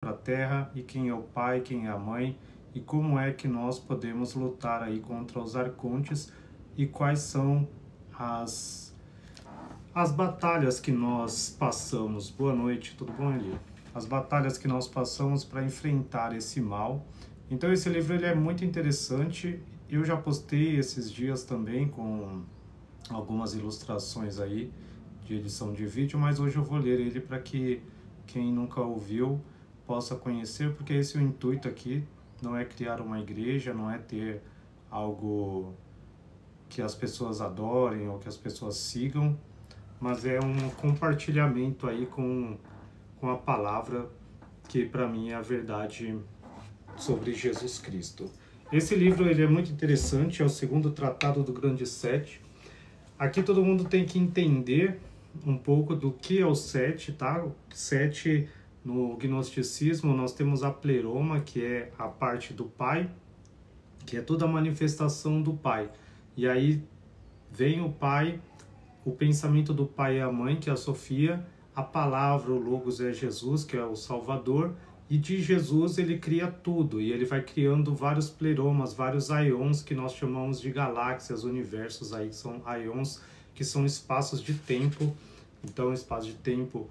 para a terra e quem é o pai, quem é a mãe e como é que nós podemos lutar aí contra os arcontes e quais são as batalhas que nós passamos. Boa noite, tudo bom, Eli? As batalhas que nós passamos para enfrentar esse mal. Então esse livro ele é muito interessante. Eu já postei esses dias também com algumas ilustrações aí de edição de vídeo, mas hoje eu vou ler ele para que quem nunca ouviu possa conhecer, porque esse é o intuito aqui, não é criar uma igreja, não é ter algo que as pessoas adorem ou que as pessoas sigam, mas é um compartilhamento aí com a palavra que para mim é a verdade sobre Jesus Cristo. Esse livro ele é muito interessante, é o segundo tratado do Grande Sete. Aqui todo mundo tem que entender um pouco do que é o sete, tá? O sete, no gnosticismo, nós temos a pleroma, que é a parte do Pai, que é toda a manifestação do Pai. E aí vem o Pai, o pensamento do Pai é a Mãe, que é a Sofia, a palavra, o Logos é Jesus, que é o Salvador, e de Jesus ele cria tudo, e ele vai criando vários pleromas, vários aions, que nós chamamos de galáxias, universos, aí são aions, que são espaços de tempo. Então, espaço de tempo,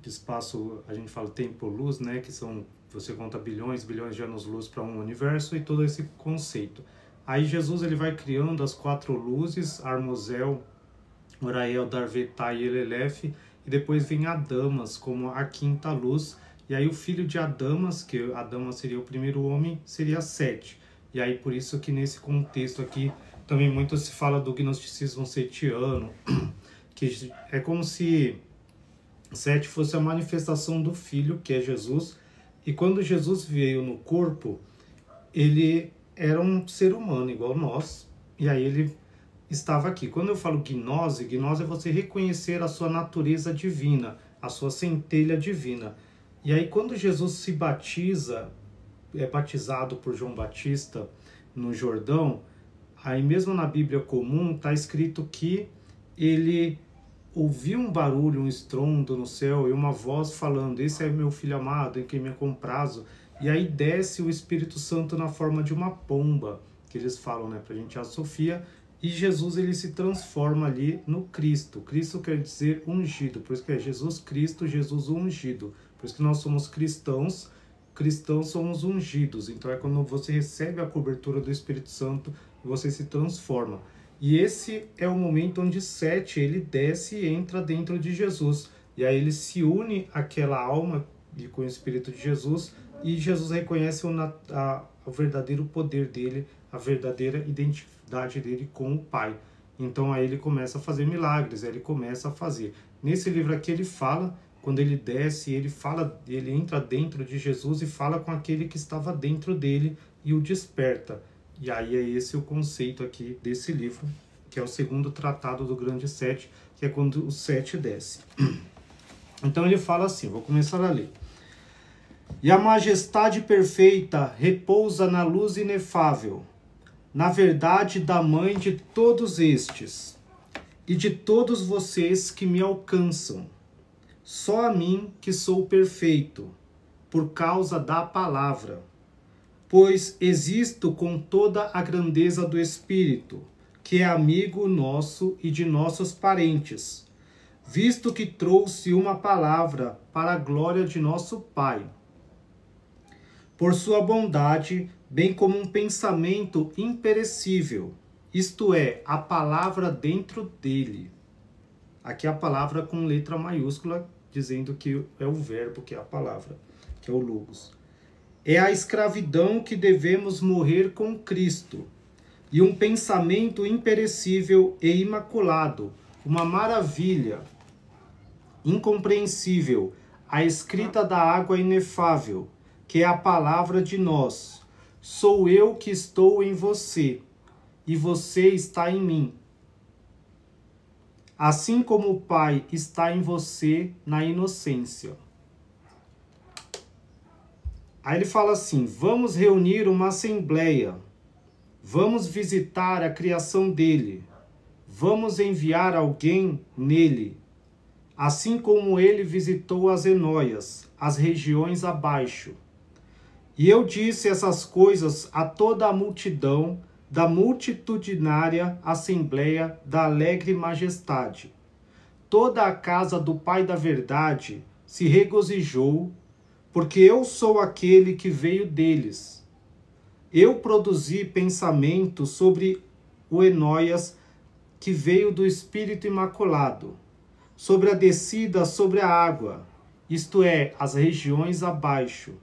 espaço, a gente fala tempo-luz, né, que são, você conta bilhões de anos-luz para um universo e todo esse conceito. Aí Jesus ele vai criando as quatro luzes, Armozel, Orael, Darvetá e Elelef, e depois vem Adamas como a quinta luz, e aí o filho de Adamas, que Adamas seria o primeiro homem, seria Sete. E aí por isso que nesse contexto aqui também muito se fala do gnosticismo setiano, que é como se Sete fosse a manifestação do Filho, que é Jesus, e quando Jesus veio no corpo, ele era um ser humano igual nós, e aí ele estava aqui. Quando eu falo gnose, gnose é você reconhecer a sua natureza divina, a sua centelha divina. E aí quando Jesus se batiza, é batizado por João Batista no Jordão, aí mesmo na Bíblia comum está escrito que ele ouviu um barulho, um estrondo no céu e uma voz falando: esse é meu filho amado, em quem me comprazo. E aí desce o Espírito Santo na forma de uma pomba, que eles falam, né, pra gente, a Sofia, e Jesus ele se transforma ali no Cristo. Cristo quer dizer ungido, por isso que é Jesus Cristo, Jesus ungido. Por isso que nós somos cristãos, cristãos somos ungidos. Então é quando você recebe a cobertura do Espírito Santo e você se transforma. E esse é o momento onde Sete ele desce e entra dentro de Jesus. E aí ele se une àquela alma com o Espírito de Jesus, e Jesus reconhece o verdadeiro poder dele, a verdadeira identidade dele com o Pai. Então aí ele começa a fazer milagres, ele começa a fazer. Nesse livro aqui ele fala, quando ele desce, ele fala, ele entra dentro de Jesus e fala com aquele que estava dentro dele e o desperta. E aí é esse o conceito aqui desse livro, que é o segundo tratado do Grande Sete, que é quando o Sete desce. Então ele fala assim, vou começar a ler. E a majestade perfeita repousa na luz inefável, na verdade da mãe de todos estes, e de todos vocês que me alcançam. Só a mim que sou perfeito, por causa da palavra. Pois existo com toda a grandeza do Espírito, que é amigo nosso e de nossos parentes, visto que trouxe uma palavra para a glória de nosso Pai. Por sua bondade, bem como um pensamento imperecível, isto é, a palavra dentro dele. Aqui a palavra com letra maiúscula, dizendo que é o verbo, que é a palavra, que é o Logos. É a escravidão que devemos morrer com Cristo, e um pensamento imperecível e imaculado, uma maravilha incompreensível, a escrita da água inefável, que é a palavra de nós. Sou eu que estou em você, e você está em mim. Assim como o Pai está em você na inocência. Aí ele fala assim, vamos reunir uma assembleia, vamos visitar a criação dele, vamos enviar alguém nele, assim como ele visitou as Enóias, as regiões abaixo. E eu disse essas coisas a toda a multidão da multitudinária assembleia da alegre majestade. Toda a casa do Pai da verdade se regozijou, porque eu sou aquele que veio deles. Eu produzi pensamento sobre o Enóias, que veio do Espírito Imaculado, sobre a descida sobre a água, isto é, as regiões abaixo.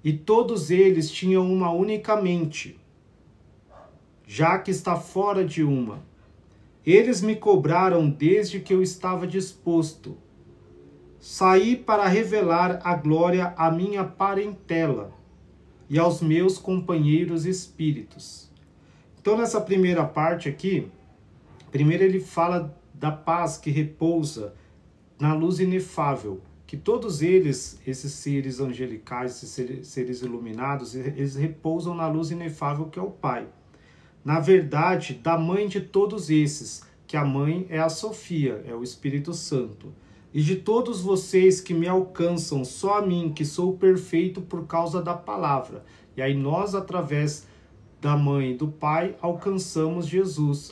E todos eles tinham uma única mente, já que está fora de uma. Eles me cobraram desde que eu estava disposto. Saí para revelar a glória à minha parentela e aos meus companheiros espíritos. Então, nessa primeira parte aqui, primeiro ele fala da paz que repousa na luz inefável, que todos eles, esses seres angelicais, esses seres iluminados, eles repousam na luz inefável que é o Pai. Na verdade, da mãe de todos esses, que a mãe é a Sofia, é o Espírito Santo. E de todos vocês que me alcançam, só a mim, que sou perfeito por causa da palavra. E aí nós, através da mãe e do Pai, alcançamos Jesus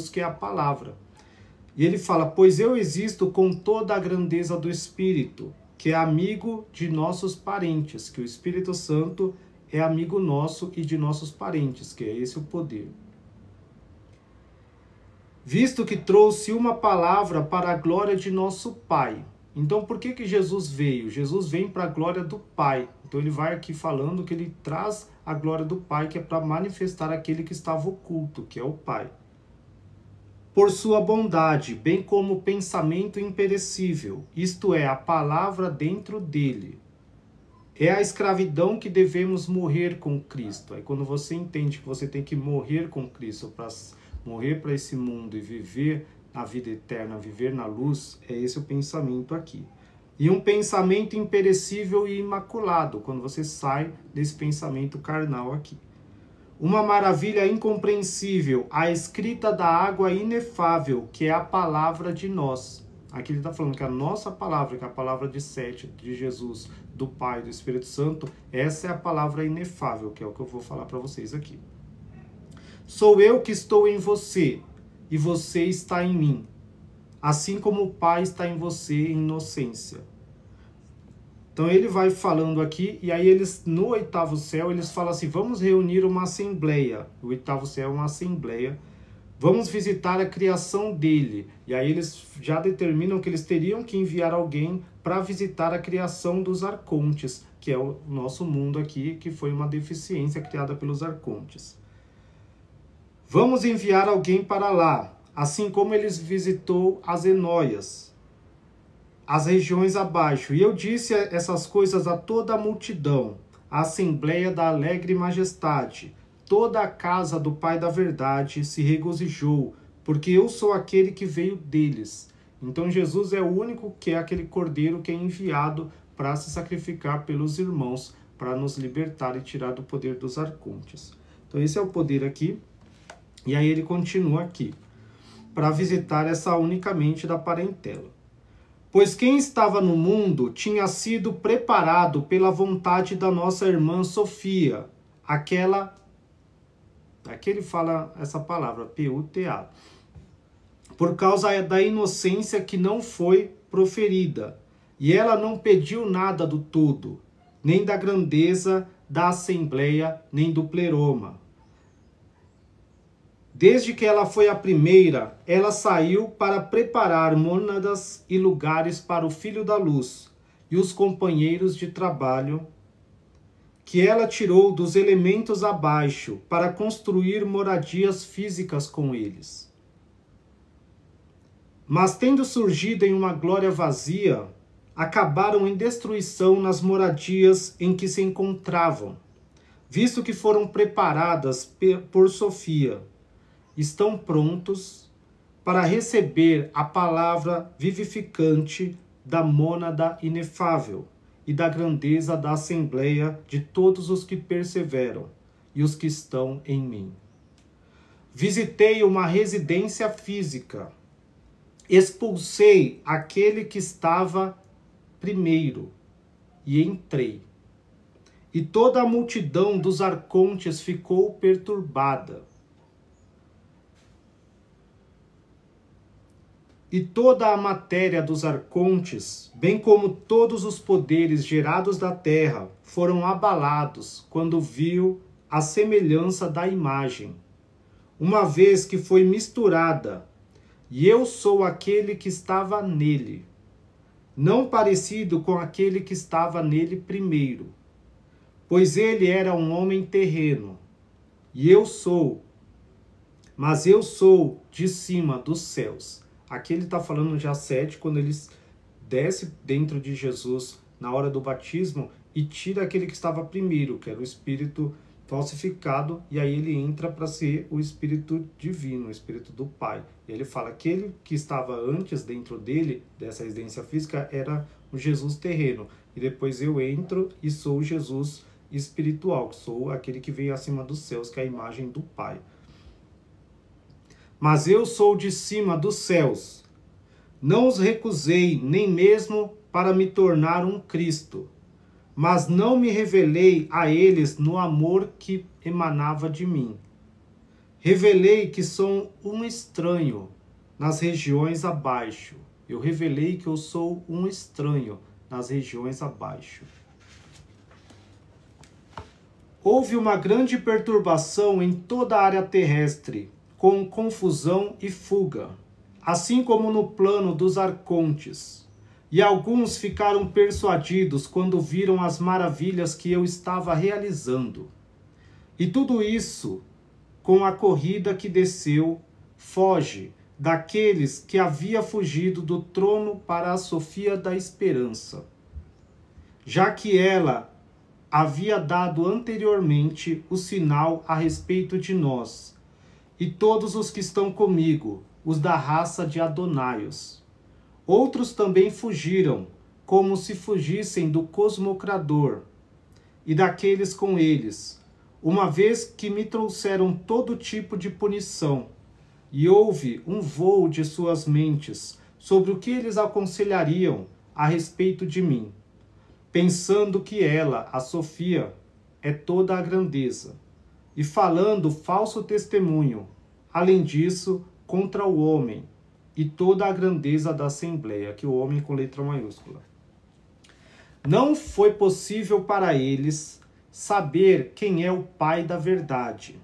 que é a palavra. E ele fala, pois eu existo com toda a grandeza do Espírito, que é amigo de nossos parentes, que o Espírito Santo é amigo nosso e de nossos parentes, que é esse o poder. Visto que trouxe uma palavra para a glória de nosso Pai. Então, por que Jesus veio? Jesus vem para a glória do Pai. Então, ele vai aqui falando que ele traz a glória do Pai, que é para manifestar aquele que estava oculto, que é o Pai. Por sua bondade, bem como o pensamento imperecível, isto é, a palavra dentro dele. É a escravidão que devemos morrer com Cristo. Aí quando você entende que você tem que morrer com Cristo, para morrer para esse mundo e viver a vida eterna, viver na luz, é esse o pensamento aqui. E um pensamento imperecível e imaculado, quando você sai desse pensamento carnal aqui. Uma maravilha incompreensível, a escrita da água inefável, que é a palavra de nós. Aqui ele está falando que a nossa palavra, que é a palavra de Sete, de Jesus, do Pai, do Espírito Santo, essa é a palavra inefável, que é o que eu vou falar para vocês aqui. Sou eu que estou em você, e você está em mim, assim como o Pai está em você em inocência. Então ele vai falando aqui, e aí eles, no oitavo céu, eles falam assim, vamos reunir uma assembleia. O oitavo céu é uma assembleia. Vamos visitar a criação dele. E aí eles já determinam que eles teriam que enviar alguém para visitar a criação dos arcontes, que é o nosso mundo aqui, que foi uma deficiência criada pelos arcontes. Vamos enviar alguém para lá, assim como eles visitou as Enóias, as regiões abaixo. E eu disse essas coisas a toda a multidão, a assembleia da alegre majestade. Toda a casa do Pai da verdade se regozijou, porque eu sou aquele que veio deles. Então Jesus é o único que é aquele cordeiro que é enviado para se sacrificar pelos irmãos, para nos libertar e tirar do poder dos arcontes. Então esse é o poder aqui. E aí ele continua aqui, para visitar essa única mente da parentela. Pois quem estava no mundo tinha sido preparado pela vontade da nossa irmã Sofia, aqui ele fala essa palavra, P-U-T-A, por causa da inocência que não foi proferida, e ela não pediu nada do todo, nem da grandeza da assembleia, nem do pleroma. Desde que ela foi a primeira, ela saiu para preparar mônadas e lugares para o Filho da Luz e os companheiros de trabalho, que ela tirou dos elementos abaixo para construir moradias físicas com eles. Mas tendo surgido em uma glória vazia, acabaram em destruição nas moradias em que se encontravam, visto que foram preparadas por Sofia. Estão prontos para receber a palavra vivificante da mônada inefável e da grandeza da assembleia de todos os que perseveram e os que estão em mim. Visitei uma residência física. expulsei aquele que estava primeiro e entrei. E toda a multidão dos arcontes ficou perturbada. E toda a matéria dos arcontes, bem como todos os poderes gerados da terra, foram abalados quando viu a semelhança da imagem, uma vez que foi misturada, e eu sou aquele que estava nele, não parecido com aquele que estava nele primeiro, pois ele era um homem terreno, mas eu sou de cima dos céus. Aqui ele está falando já 7, quando ele desce dentro de Jesus na hora do batismo e tira aquele que estava primeiro, que era o Espírito falsificado, e aí ele entra para ser o Espírito divino, o Espírito do Pai. E ele fala que aquele que estava antes dentro dele, dessa residência física, era o Jesus terreno. E depois eu entro e sou o Jesus espiritual, que sou aquele que veio acima dos céus, que é a imagem do Pai. Mas eu sou de cima dos céus. Não os recusei, nem mesmo para me tornar um Cristo, mas não me revelei a eles no amor que emanava de mim. Revelei que sou um estranho nas regiões abaixo. Eu revelei que eu sou um estranho nas regiões abaixo. Houve uma grande perturbação em toda a área terrestre, com confusão e fuga, assim como no plano dos arcontes. E alguns ficaram persuadidos quando viram as maravilhas que eu estava realizando. E tudo isso, com a corrida que desceu, foge daqueles que havia fugido do trono para a Sofia da Esperança, já que ela havia dado anteriormente o sinal a respeito de nós, e todos os que estão comigo, os da raça de Adonaios. Outros também fugiram, como se fugissem do cosmocrador e daqueles com eles, uma vez que me trouxeram todo tipo de punição, e houve um voo de suas mentes sobre o que eles aconselhariam a respeito de mim, pensando que ela, a Sofia, é toda a grandeza, e falando falso testemunho, além disso, contra o homem, e toda a grandeza da Assembleia, que o homem com letra maiúscula. Não foi possível para eles saber quem é o Pai da verdade,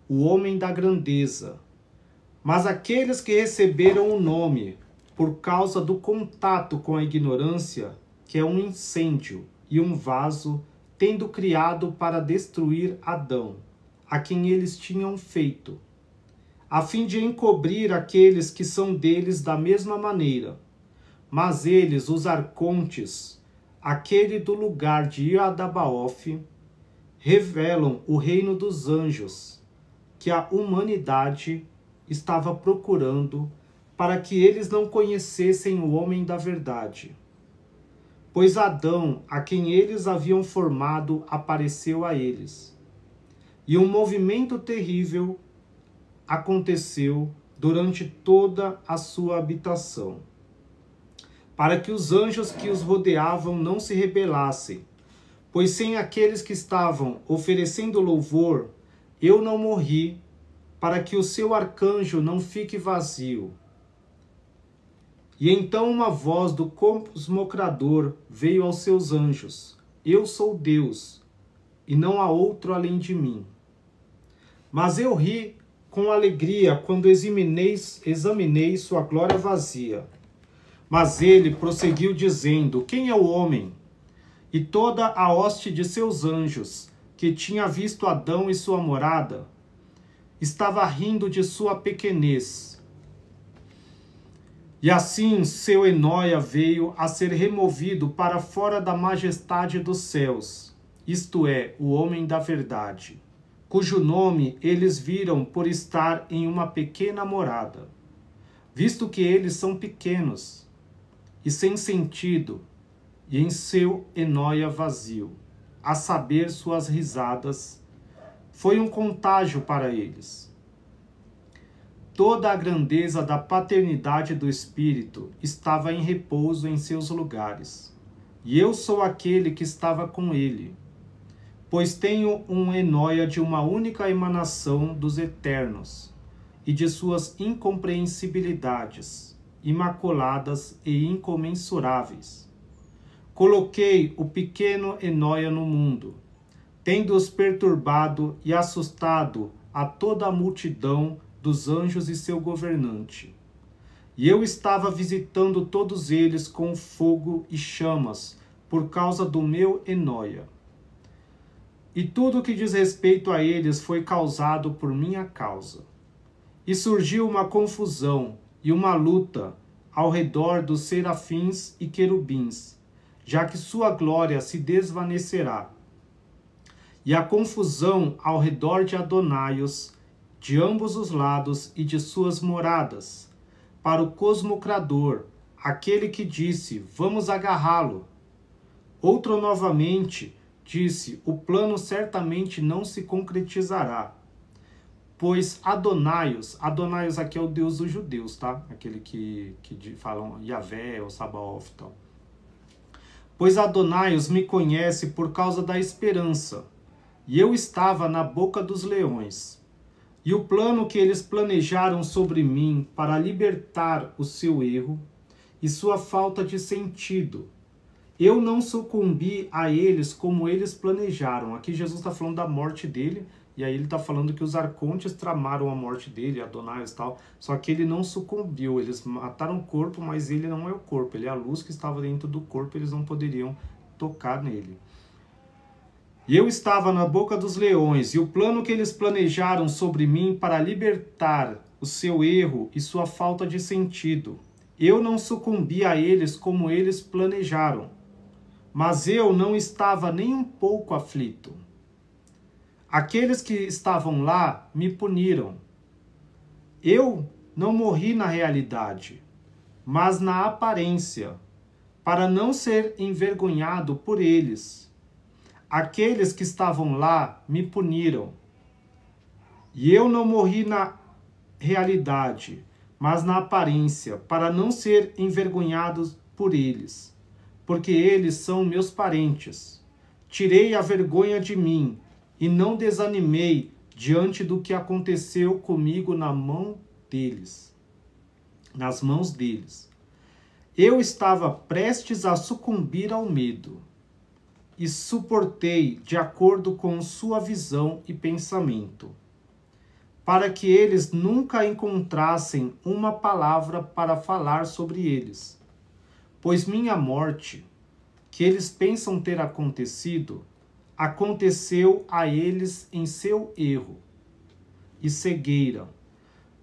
o homem da grandeza, mas aqueles que receberam o nome por causa do contato com a ignorância, que é um incêndio e um vaso, tendo criado para destruir Adão, a quem eles tinham feito, a fim de encobrir aqueles que são deles da mesma maneira. Mas eles, os arcontes, aquele do lugar de Iadabaoth, revelam o reino dos anjos, que a humanidade estava procurando, para que eles não conhecessem o homem da verdade. Pois Adão, a quem eles haviam formado, apareceu a eles. E um movimento terrível aconteceu durante toda a sua habitação, para que os anjos que os rodeavam não se rebelassem, pois sem aqueles que estavam oferecendo louvor, eu não morri, para que o seu arcanjo não fique vazio. E então uma voz do cosmocrador veio aos seus anjos: eu sou Deus, e não há outro além de mim. Mas eu ri com alegria quando examinei sua glória vazia. Mas ele prosseguiu dizendo: quem é o homem? E toda a hoste de seus anjos, que tinha visto Adão e sua morada, estava rindo de sua pequenez. E assim seu Enóia veio a ser removido para fora da majestade dos céus, isto é, o homem da verdade, cujo nome eles viram por estar em uma pequena morada, visto que eles são pequenos e sem sentido, e em seu Enóia vazio, a saber suas risadas, foi um contágio para eles. toda a grandeza da paternidade do Espírito estava em repouso em seus lugares. E eu sou aquele que estava com ele, pois tenho um enóia de uma única emanação dos eternos e de suas incompreensibilidades, imaculadas e incomensuráveis. Coloquei o pequeno enóia no mundo, tendo-os perturbado e assustado a toda a multidão dos anjos e seu governante. E eu estava visitando todos eles com fogo e chamas, por causa do meu enóia. E tudo o que diz respeito a eles foi causado por minha causa. E surgiu uma confusão e uma luta ao redor dos serafins e querubins, já que sua glória se desvanecerá. E a confusão ao redor de Adonaios, de ambos os lados e de suas moradas, para o cosmocrador, aquele que disse, vamos agarrá-lo. Outro novamente disse, o plano certamente não se concretizará, pois Adonaios aqui é o Deus dos judeus, tá? Aquele que falam Yahvé ou Sabaoth e tal. Pois Adonaios me conhece por causa da esperança, e eu estava na boca dos leões. E o plano que eles planejaram sobre mim para libertar o seu erro e sua falta de sentido, eu não sucumbi a eles como eles planejaram. Aqui Jesus está falando da morte dele, e aí ele está falando que os arcontes tramaram a morte dele, Adonaios e tal, só que ele não sucumbiu, eles mataram o corpo, mas ele não é o corpo, ele é a luz que estava dentro do corpo, eles não poderiam tocar nele. E eu estava na boca dos leões, e o plano que eles planejaram sobre mim para libertar o seu erro e sua falta de sentido, eu não sucumbi a eles como eles planejaram, mas eu não estava nem um pouco aflito. Aqueles que estavam lá me puniram. Eu não morri na realidade, mas na aparência, para não ser envergonhado por eles. Aqueles que estavam lá me puniram. E eu não morri na realidade, mas na aparência, para não ser envergonhado por eles, porque eles são meus parentes. Tirei a vergonha de mim e não desanimei diante do que aconteceu comigo nas mãos deles. Eu estava prestes a sucumbir ao medo e suportei de acordo com sua visão e pensamento, para que eles nunca encontrassem uma palavra para falar sobre eles. Pois minha morte, que eles pensam ter acontecido, aconteceu a eles em seu erro e cegueira,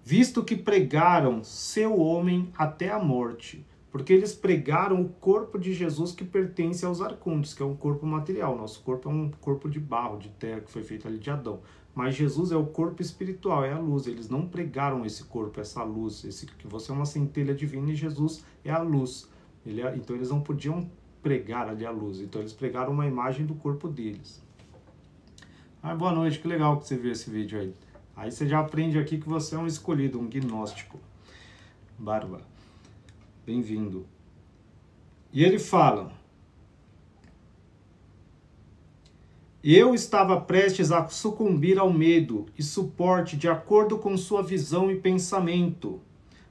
visto que pregaram seu homem até a morte, porque eles pregaram o corpo de Jesus que pertence aos arcontes, que é um corpo material. Nosso corpo é um corpo de barro, de terra, que foi feito ali de Adão. Mas Jesus é o corpo espiritual, é a luz. Eles não pregaram esse corpo, essa luz, que você é uma centelha divina e Jesus é a luz. Então eles não podiam pregar ali a luz. Então eles pregaram uma imagem do corpo deles. Boa noite, que legal que você viu esse vídeo aí. Aí você já aprende aqui que você é um escolhido, um gnóstico. Bárbara. Bem-vindo. E ele fala: eu estava prestes a sucumbir ao medo e suporte de acordo com sua visão e pensamento,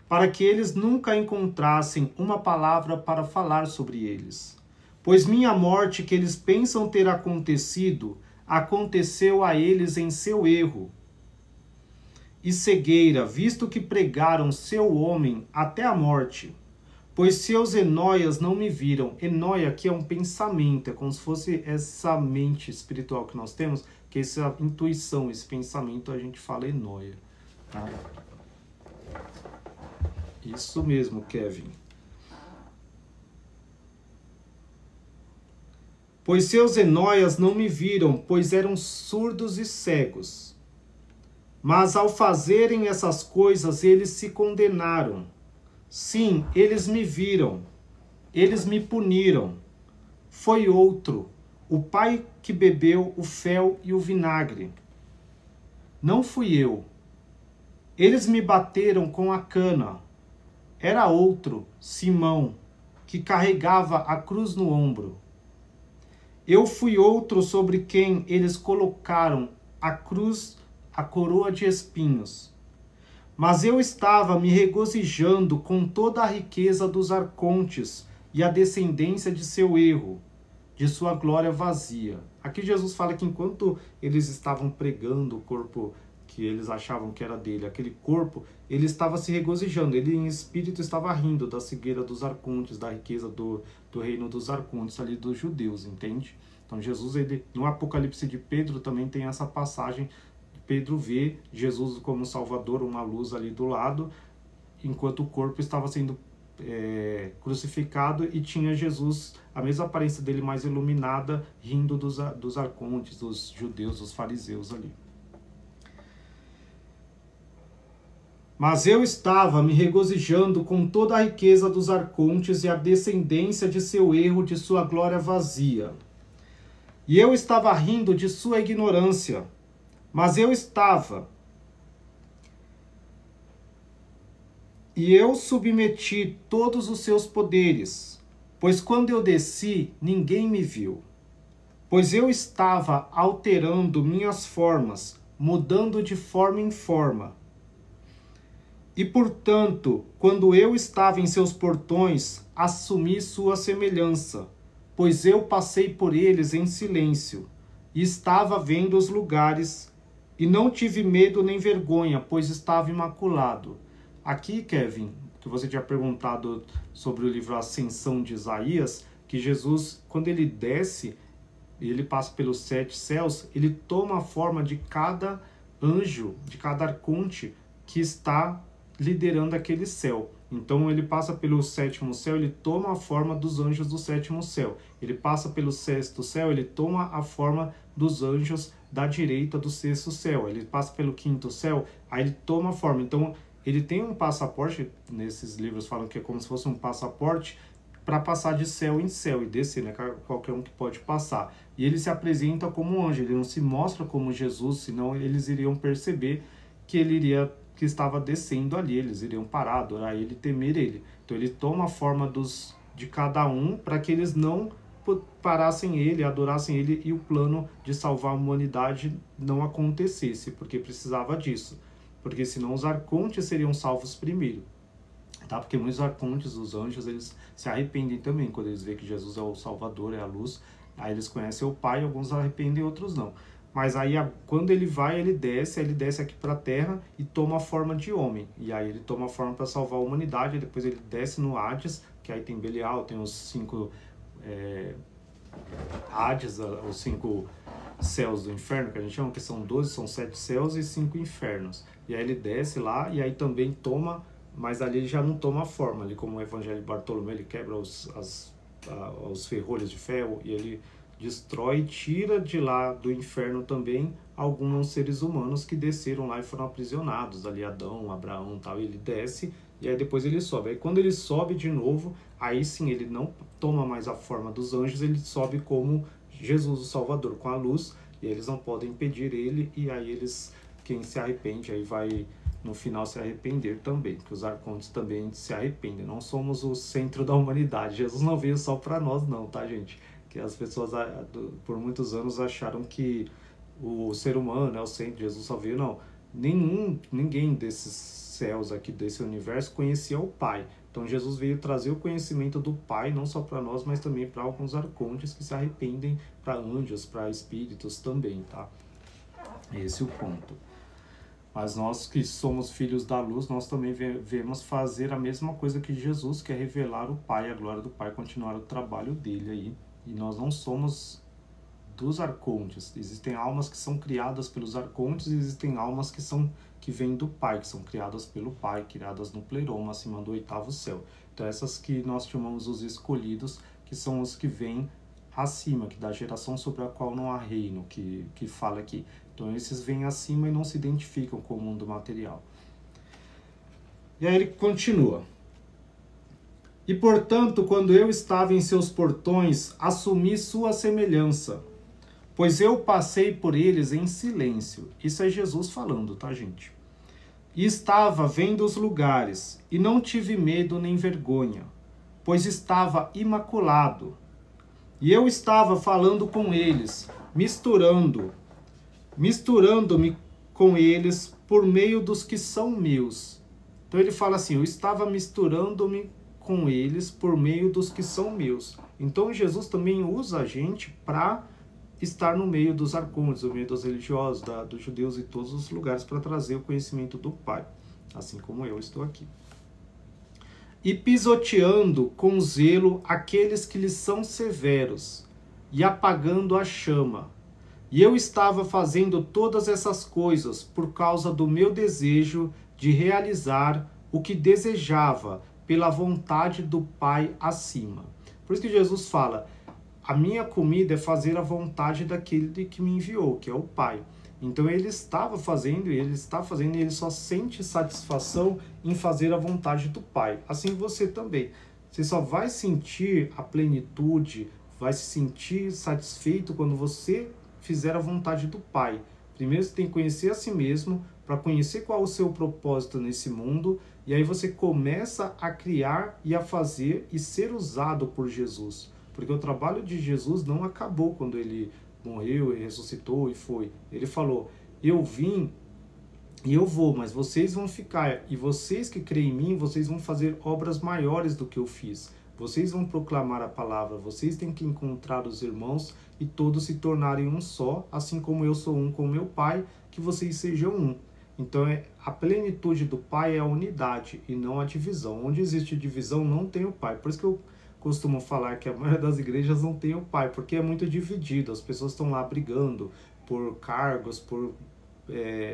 para que eles nunca encontrassem uma palavra para falar sobre eles. Pois minha morte, que eles pensam ter acontecido, aconteceu a eles em seu erro e cegueira, visto que pregaram seu homem até a morte. Pois seus enóias não me viram. Enóia aqui é um pensamento, é como se fosse essa mente espiritual que nós temos, que essa intuição, esse pensamento, a gente fala enóia. Tá? Isso mesmo, Kevin. Pois seus enóias não me viram, pois eram surdos e cegos. Mas ao fazerem essas coisas, eles se condenaram. Sim, eles me viram, eles me puniram. Foi outro, o pai que bebeu o fel e o vinagre. Não fui eu. Eles me bateram com a cana. Era outro, Simão, que carregava a cruz no ombro. Eu fui outro sobre quem eles colocaram a cruz, a coroa de espinhos. Mas eu estava me regozijando com toda a riqueza dos arcontes e a descendência de seu erro, de sua glória vazia. Aqui Jesus fala que enquanto eles estavam pregando o corpo que eles achavam que era dele, aquele corpo, ele estava se regozijando, ele em espírito estava rindo da cegueira dos arcontes, da riqueza do reino dos arcontes ali dos judeus, entende? Então Jesus, ele, no Apocalipse de Pedro também tem essa passagem, Pedro vê Jesus como Salvador, uma luz ali do lado, enquanto o corpo estava sendo crucificado e tinha Jesus, a mesma aparência dele mais iluminada, rindo dos arcontes, dos judeus, dos fariseus ali. Mas eu estava me regozijando com toda a riqueza dos arcontes e a descendência de seu erro, de sua glória vazia. E eu estava rindo de sua ignorância, mas eu estava. E eu submeti todos os seus poderes, pois quando eu desci, ninguém me viu. Pois eu estava alterando minhas formas, mudando de forma em forma. E, portanto, quando eu estava em seus portões, assumi sua semelhança, pois eu passei por eles em silêncio, e estava vendo os lugares, e não tive medo nem vergonha, pois estava imaculado. Aqui, Kevin, que você tinha perguntado sobre o livro Ascensão de Isaías, que Jesus, quando ele desce, ele passa pelos 7 céus, ele toma a forma de cada anjo, de cada arconte que está liderando aquele céu. Então ele passa pelo 7º céu, ele toma a forma dos anjos do 7º céu. Ele passa pelo 6º céu, ele toma a forma dos anjos da direita do 6º céu. Ele passa pelo 5º céu, aí ele toma a forma. Então ele tem um passaporte, nesses livros falam que é como se fosse um passaporte para passar de céu em céu e descer, né? Qualquer um que pode passar. E ele se apresenta como um anjo, ele não se mostra como Jesus, senão eles iriam perceber que que estava descendo ali, eles iriam parar, adorar ele, temer ele. Então ele toma a forma de cada um para que eles não parassem ele, adorassem ele e o plano de salvar a humanidade não acontecesse, porque precisava disso. Porque senão os arcontes seriam salvos primeiro. Tá? Porque muitos arcontes, os anjos, eles se arrependem também quando eles veem que Jesus é o Salvador, é a luz. Aí eles conhecem o Pai, alguns arrependem, outros não. Mas aí, quando ele vai, ele desce aqui para a Terra e toma a forma de homem. E aí ele toma a forma para salvar a humanidade, e depois ele desce no Hades, que aí tem Belial, tem os 5 Hades, os 5 céus do inferno, que a gente chama, que são 12, são 7 céus e 5 infernos. E aí ele desce lá, e aí também toma, mas ali ele já não toma a forma, ali como o Evangelho de Bartolomeu, ele quebra os ferrolhos de ferro, e ele destrói e tira de lá do inferno também alguns seres humanos que desceram lá e foram aprisionados, ali Adão, Abraão e tal, e ele desce e aí depois ele sobe. Aí quando ele sobe de novo, aí sim ele não toma mais a forma dos anjos, ele sobe como Jesus o Salvador, com a luz, e eles não podem impedir ele, e aí eles, quem se arrepende, aí vai no final se arrepender também, porque os arcontes também se arrependem, não somos o centro da humanidade, Jesus não veio só para nós não, tá gente? Que as pessoas por muitos anos acharam que o ser humano é o centro, Jesus só veio, não. Ninguém desses céus aqui, desse universo, conhecia o Pai. Então Jesus veio trazer o conhecimento do Pai, não só para nós, mas também para alguns arcontes que se arrependem, para anjos, para espíritos também, tá? Esse é o ponto. Mas nós que somos filhos da luz, nós também devemos fazer a mesma coisa que Jesus, que é revelar o Pai, a glória do Pai, continuar o trabalho dele aí. E nós não somos dos arcontes. Existem almas que são criadas pelos arcontes e existem almas que vêm do Pai, que são criadas pelo Pai, criadas no pleroma, acima do 8º céu. Então essas que nós chamamos os escolhidos, que são os que vêm acima, que da geração sobre a qual não há reino, que fala aqui. Então esses vêm acima e não se identificam com o mundo material. E aí ele continua. E, portanto, quando eu estava em seus portões, assumi sua semelhança, pois eu passei por eles em silêncio. Isso é Jesus falando, tá, gente? e estava vendo os lugares, e não tive medo nem vergonha, pois estava imaculado. E eu estava falando com eles, misturando-me com eles por meio dos que são meus. Então ele fala assim, eu estava misturando-me com eles por meio dos que são meus. Então Jesus também usa a gente para estar no meio dos arcontes, no meio dos religiosos, dos judeus e todos os lugares para trazer o conhecimento do Pai, assim como eu estou aqui. E pisoteando com zelo aqueles que lhes são severos, e apagando a chama. E eu estava fazendo todas essas coisas por causa do meu desejo de realizar o que desejava pela vontade do Pai acima. Por isso que Jesus fala, a minha comida é fazer a vontade daquele que me enviou, que é o Pai. Então ele estava fazendo, e ele está fazendo, e ele só sente satisfação em fazer a vontade do Pai. Assim você também. Você só vai sentir a plenitude, vai se sentir satisfeito quando você fizer a vontade do Pai. Primeiro você tem que conhecer a si mesmo, para conhecer qual é o seu propósito nesse mundo, e aí você começa a criar e a fazer e ser usado por Jesus. Porque o trabalho de Jesus não acabou quando ele morreu e ressuscitou e foi. Ele falou, eu vim e eu vou, mas vocês vão ficar. E vocês que creem em mim, vocês vão fazer obras maiores do que eu fiz. Vocês vão proclamar a palavra, vocês têm que encontrar os irmãos e todos se tornarem um só, assim como eu sou um com meu Pai, que vocês sejam um. Então a plenitude do Pai é a unidade e não a divisão. Onde existe divisão não tem o Pai. Por isso que eu costumo falar que a maioria das igrejas não tem o Pai, porque é muito dividido. As pessoas estão lá brigando por cargos, por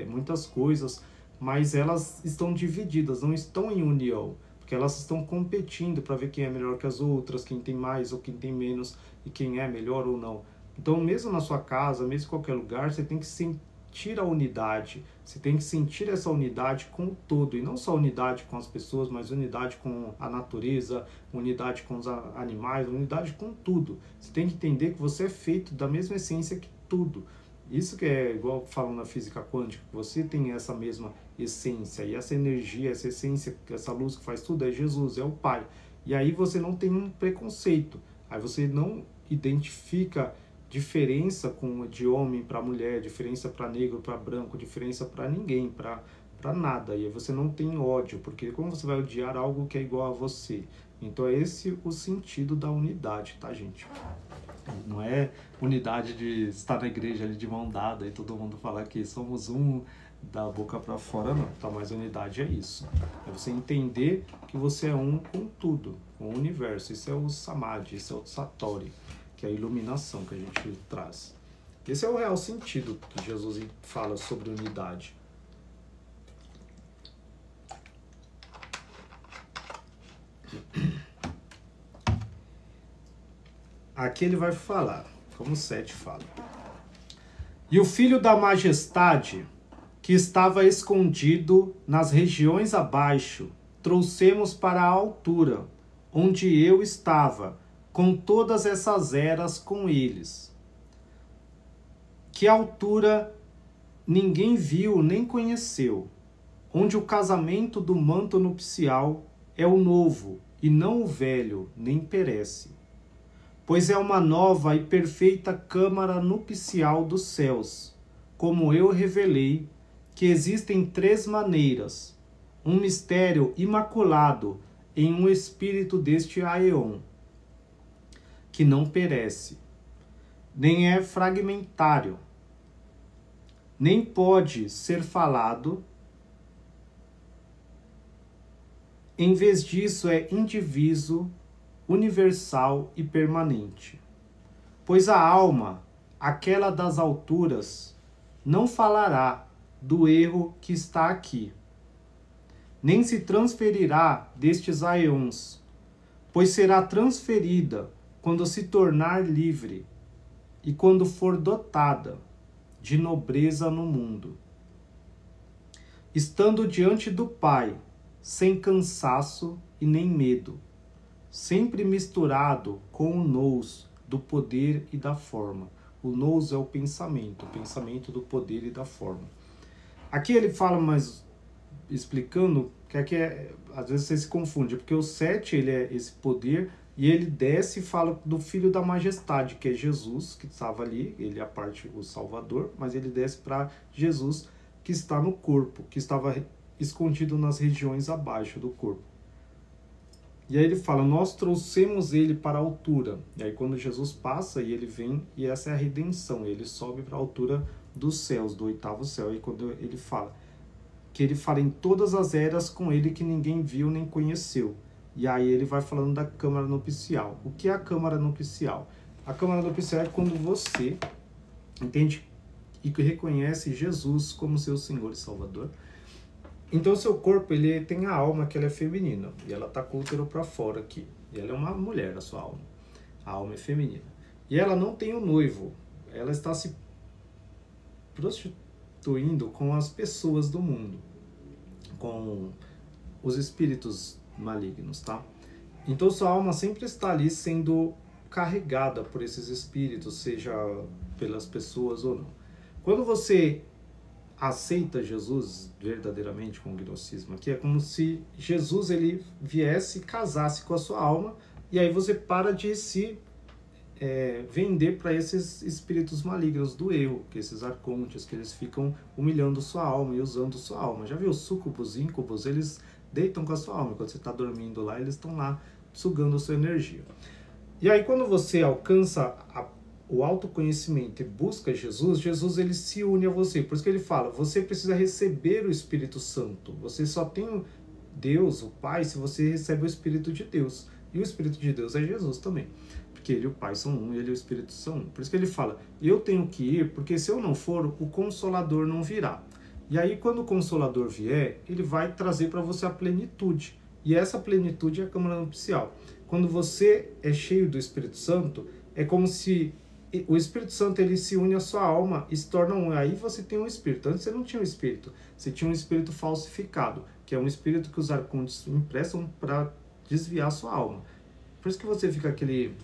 muitas coisas, mas elas estão divididas, não estão em união, porque elas estão competindo para ver quem é melhor que as outras, quem tem mais ou quem tem menos, e quem é melhor ou não. Então, mesmo na sua casa, mesmo em qualquer lugar, você tem que sentir a unidade, você tem que sentir essa unidade com o todo, e não só unidade com as pessoas, mas unidade com a natureza, unidade com os animais, unidade com tudo. Você tem que entender que você é feito da mesma essência que tudo. Isso que é igual falam na física quântica, que você tem essa mesma essência, e essa energia, essa essência, essa luz que faz tudo é Jesus, é o Pai. E aí você não tem um preconceito, aí você não identifica diferença de homem para mulher, diferença para negro, para branco, diferença para ninguém, para nada. E aí você não tem ódio, porque como você vai odiar algo que é igual a você? Então é esse o sentido da unidade, tá, gente? Não é unidade de estar na igreja ali de mão dada e todo mundo falar que somos um da boca para fora, não. Tá? Mas unidade é isso. É você entender que você é um com tudo, com o universo. Isso é o Samadhi, isso é o Satori, que é a iluminação que a gente traz. Esse é o real sentido que Jesus fala sobre unidade. Aqui ele vai falar, como Sete fala. E o Filho da Majestade, que estava escondido nas regiões abaixo, trouxemos para a altura, onde eu estava, com todas essas eras com eles. Que altura ninguém viu nem conheceu, onde o casamento do manto nupcial é o novo, e não o velho, nem perece. Pois é uma nova e perfeita câmara nupcial dos céus, como eu revelei, que existem 3 maneiras, um mistério imaculado em um espírito deste Aeon, que não perece, nem é fragmentário, nem pode ser falado, em vez disso é indiviso, universal e permanente. Pois a alma, aquela das alturas, não falará do erro que está aqui, nem se transferirá destes aeons, pois será transferida quando se tornar livre e quando for dotada de nobreza no mundo, estando diante do Pai, sem cansaço e nem medo, sempre misturado com o nous do poder e da forma. O nous é o pensamento do poder e da forma. Aqui ele fala mais explicando que aqui às vezes você se confunde, porque o 7 ele é esse poder e ele desce e fala do Filho da Majestade, que é Jesus, que estava ali, ele é a parte, o Salvador, mas ele desce para Jesus, que está no corpo, que estava escondido nas regiões abaixo do corpo. E aí ele fala, nós trouxemos ele para a altura. E aí quando Jesus passa e ele vem, e essa é a redenção, ele sobe para a altura dos céus, do 8º céu. E quando ele fala, que ele fala em todas as eras com ele que ninguém viu nem conheceu. E aí ele vai falando da câmara nupcial. O que é a câmara nupcial? A câmara nupcial é quando você entende e reconhece Jesus como seu Senhor e Salvador. Então o seu corpo, ele tem a alma que ela é feminina, e ela está com o útero para fora aqui. E ela é uma mulher, a sua alma. A alma é feminina. E ela não tem o noivo. Ela está se prostituindo com as pessoas do mundo, com os espíritos malignos, tá? Então sua alma sempre está ali sendo carregada por esses espíritos, seja pelas pessoas ou não. Quando você aceita Jesus verdadeiramente com o gnosticismo aqui, é como se Jesus ele viesse e casasse com a sua alma, e aí você para de se vender para esses espíritos malignos do eu, que esses arcontes, que eles ficam humilhando sua alma e usando sua alma. Já viu os súcubos, íncubos? Eles deitam com a sua alma, quando você está dormindo lá, eles estão lá sugando a sua energia. E aí quando você alcança o autoconhecimento e busca Jesus, Jesus ele se une a você. Por isso que ele fala, você precisa receber o Espírito Santo. Você só tem Deus, o Pai, se você recebe o Espírito de Deus. E o Espírito de Deus é Jesus também. Porque ele e o Pai são um e ele e o Espírito são um. Por isso que ele fala, eu tenho que ir, porque se eu não for, o Consolador não virá. E aí quando o Consolador vier, ele vai trazer para você a plenitude. E essa plenitude é a câmara nupcial. Quando você é cheio do Espírito Santo, é como se o Espírito Santo ele se une à sua alma e se torna um. Aí você tem um espírito. Antes você não tinha um espírito. Você tinha um espírito falsificado, que é um espírito que os arcontes emprestam para desviar a sua alma. Por isso que você fica aquele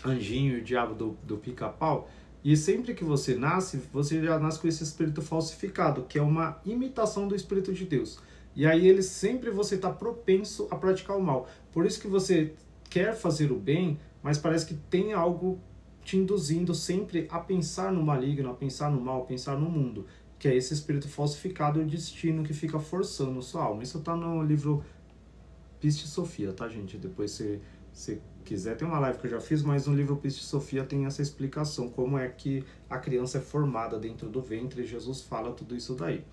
anjinho e o diabo do pica-pau. E sempre que você nasce, você já nasce com esse espírito falsificado, que é uma imitação do Espírito de Deus. E aí ele sempre você está propenso a praticar o mal. Por isso que você quer fazer o bem, mas parece que tem algo te induzindo sempre a pensar no maligno, a pensar no mal, a pensar no mundo, que é esse espírito falsificado e o destino que fica forçando a sua alma. Isso está no livro Piste Sofia, tá, gente? Depois se quiser, tem uma live que eu já fiz, mas no livro Piste Sofia tem essa explicação, como é que a criança é formada dentro do ventre, e Jesus fala tudo isso daí.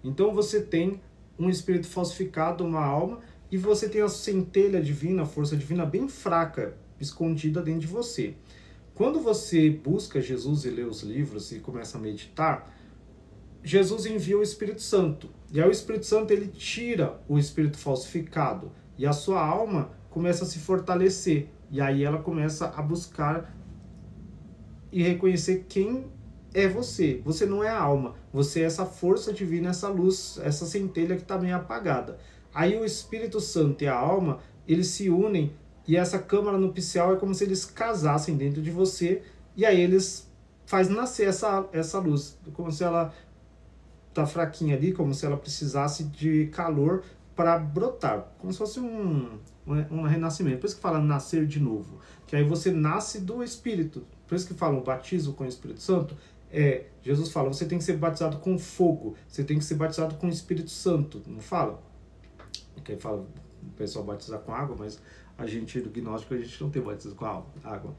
Então você tem um espírito falsificado, uma alma, e você tem a centelha divina, a força divina bem fraca, escondida dentro de você. Quando você busca Jesus e lê os livros e começa a meditar, Jesus envia o Espírito Santo. E aí o Espírito Santo ele tira o espírito falsificado. E a sua alma começa a se fortalecer. E aí ela começa a buscar e reconhecer quem é você. Você não é a alma. Você é essa força divina, essa luz, essa centelha que está meio apagada. Aí o Espírito Santo e a alma, eles se unem. E essa câmara nupcial é como se eles casassem dentro de você, e aí eles fazem nascer essa luz, como se ela tá fraquinha ali, como se ela precisasse de calor para brotar, como se fosse um renascimento. Por isso que fala nascer de novo, que aí você nasce do Espírito. Por isso que fala o batismo com o Espírito Santo. Jesus fala, você tem que ser batizado com fogo, você tem que ser batizado com o Espírito Santo, não fala? Que aí fala o pessoal batizar com água, mas a gente do gnóstico, a gente não tem batismo com água.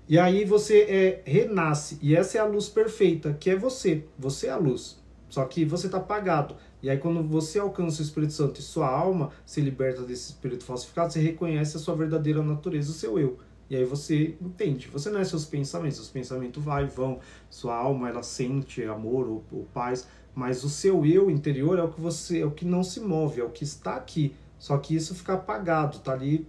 E aí você renasce, e essa é a luz perfeita, que é você. Você é a luz, só que você está apagado. E aí quando você alcança o Espírito Santo e sua alma se liberta desse espírito falsificado, você reconhece a sua verdadeira natureza, o seu eu. E aí você entende, você não é seus pensamentos vai e vão, sua alma ela sente amor ou paz, mas o seu eu interior é o que não se move, é o que está aqui. Só que isso fica apagado, tá ali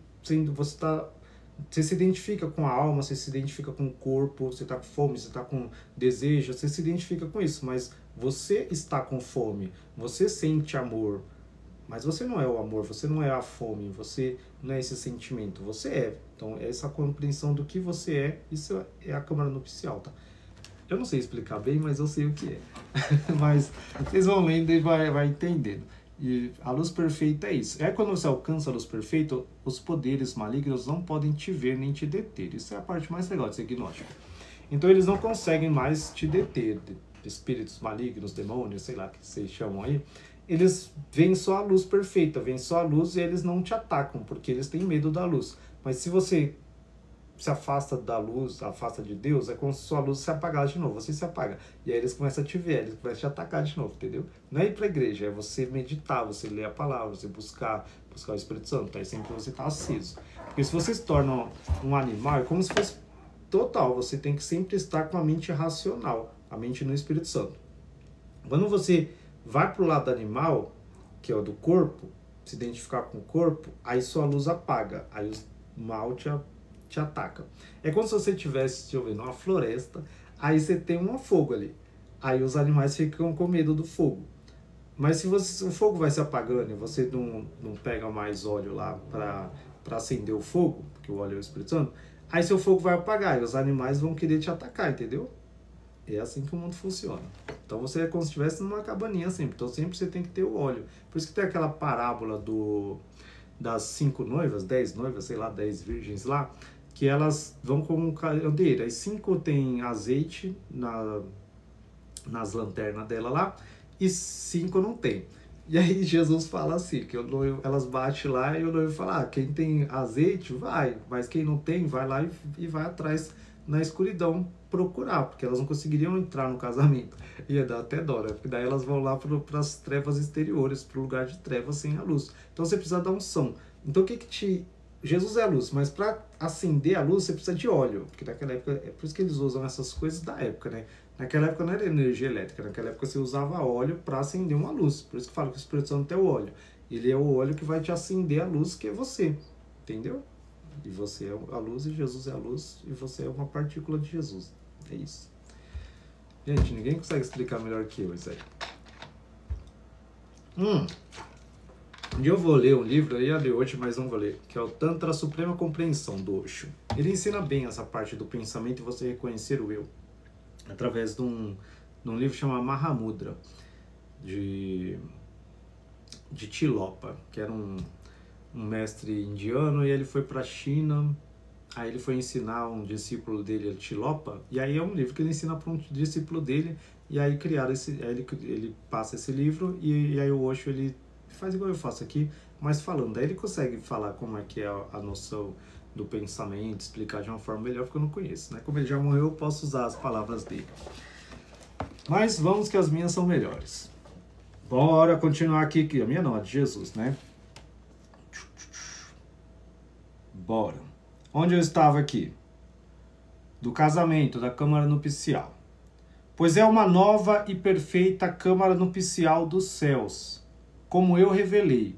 você se identifica com a alma, você se identifica com o corpo, você está com fome, você está com desejo, você se identifica com isso, mas você está com fome, você sente amor, mas você não é o amor, você não é a fome, você não é esse sentimento, você é. Então, essa compreensão do que você é, isso é a câmara nupcial, tá? Eu não sei explicar bem, mas eu sei o que é. Mas vocês vão lendo e vai entendendo. E a luz perfeita é isso. É quando você alcança a luz perfeita, os poderes malignos não podem te ver nem te deter. Isso é a parte mais legal de ser gnóstico. Então eles não conseguem mais te deter. Espíritos malignos, demônios, sei lá que vocês chamam aí. Eles veem só a luz perfeita, veem só a luz e eles não te atacam, porque eles têm medo da luz. Mas se você se afasta da luz, afasta de Deus, é como se sua luz se apagasse de novo, você se apaga. E aí eles começam a te ver, eles começam a te atacar de novo, entendeu? Não é ir pra igreja, é você meditar, você ler a palavra, você buscar o Espírito Santo, aí sempre você tá aceso. Porque se você se torna um animal, é como se fosse total, você tem que sempre estar com a mente racional, a mente no Espírito Santo. Quando você vai pro lado animal, que é o do corpo, se identificar com o corpo, aí sua luz apaga, aí o mal te ataca. É como se você estivesse, deixa eu ver, numa floresta, aí você tem um fogo ali. Aí os animais ficam com medo do fogo. Mas se o fogo vai se apagando e você não pega mais óleo lá para acender o fogo, porque o óleo é o Espírito Santo, aí seu fogo vai apagar e os animais vão querer te atacar, entendeu? É assim que o mundo funciona. Então você é como se estivesse numa cabaninha sempre. Então sempre você tem que ter o óleo. Por isso que tem aquela parábola das 5 noivas, 10 noivas, sei lá, 10 virgens lá, que elas vão com um candeeiro. Aí 5 tem azeite nas lanternas dela lá e 5 não tem. E aí Jesus fala assim, que o noivo, elas batem lá e o noivo fala, quem tem azeite vai, mas quem não tem, vai lá e vai atrás na escuridão procurar, porque elas não conseguiriam entrar no casamento. Ia dar até dó, né? Porque daí elas vão lá para as trevas exteriores, para o lugar de trevas sem a luz. Então você precisa dar unção. Então o que te... Jesus é a luz, mas para acender a luz você precisa de óleo, porque naquela época, é por isso que eles usam essas coisas da época, né? Naquela época não era energia elétrica, naquela época você usava óleo para acender uma luz. Por isso que falo que o Espírito Santo é o óleo. Ele é o óleo que vai te acender a luz, que é você. Entendeu? E você é a luz e Jesus é a luz e você é uma partícula de Jesus. É isso. Gente, ninguém consegue explicar melhor que eu isso aí. Um dia eu vou ler um livro, eu ia ler hoje, mas não vou ler, que é o Tantra Suprema Compreensão, do Osho. Ele ensina bem essa parte do pensamento e você reconhecer o eu. Através de um livro chamado Mahamudra, de Tilopa, que era um mestre indiano, e ele foi para a China, aí ele foi ensinar um discípulo dele, Tilopa, e aí é um livro que ele ensina para um discípulo dele, e aí criaram ele passa esse livro, e aí o Osho, ele faz igual eu faço aqui, mas falando, daí ele consegue falar como é que é a noção do pensamento, explicar de uma forma melhor, porque eu não conheço, né? Como ele já morreu, eu posso usar as palavras dele. Mas vamos que as minhas são melhores. Bora continuar aqui, que a minha não, a de Jesus, né? Bora. Onde eu estava aqui? Do casamento, da câmara nupcial. Pois é uma nova e perfeita câmara nupcial dos céus, como eu revelei,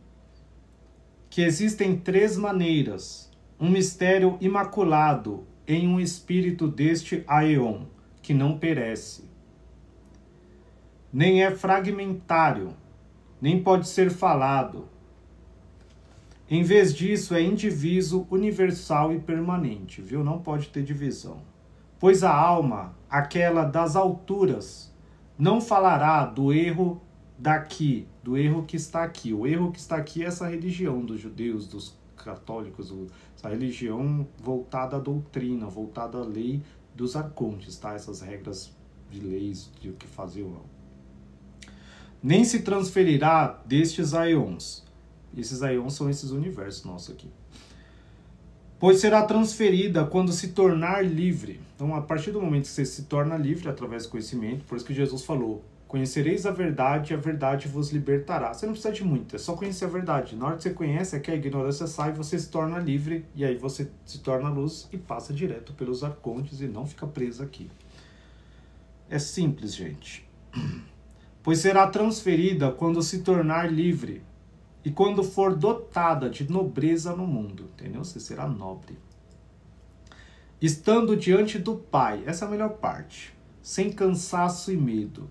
que existem 3 maneiras, um mistério imaculado em um espírito deste Aeon, que não perece. Nem é fragmentário, nem pode ser falado. Em vez disso, é indiviso, universal e permanente, viu? Não pode ter divisão. Pois a alma, aquela das alturas, não falará do erro daqui, do erro que está aqui. O erro que está aqui é essa religião dos judeus, dos católicos, essa religião voltada à doutrina, voltada à lei dos arcontes, tá? Essas regras de leis, de o que fazer ou não. Nem se transferirá destes aeons. Esses aeons são esses universos nossos aqui. Pois será transferida quando se tornar livre. Então, a partir do momento que você se torna livre através do conhecimento, por isso que Jesus falou, conhecereis a verdade e a verdade vos libertará. Você não precisa de muito, é só conhecer a verdade. Na hora que você conhece, é que a ignorância sai, você se torna livre, e aí você se torna luz e passa direto pelos arcontes e não fica preso aqui. É simples, gente. Pois será transferida quando se tornar livre e quando for dotada de nobreza no mundo, entendeu? Você será nobre. Estando diante do Pai, essa é a melhor parte, sem cansaço e medo.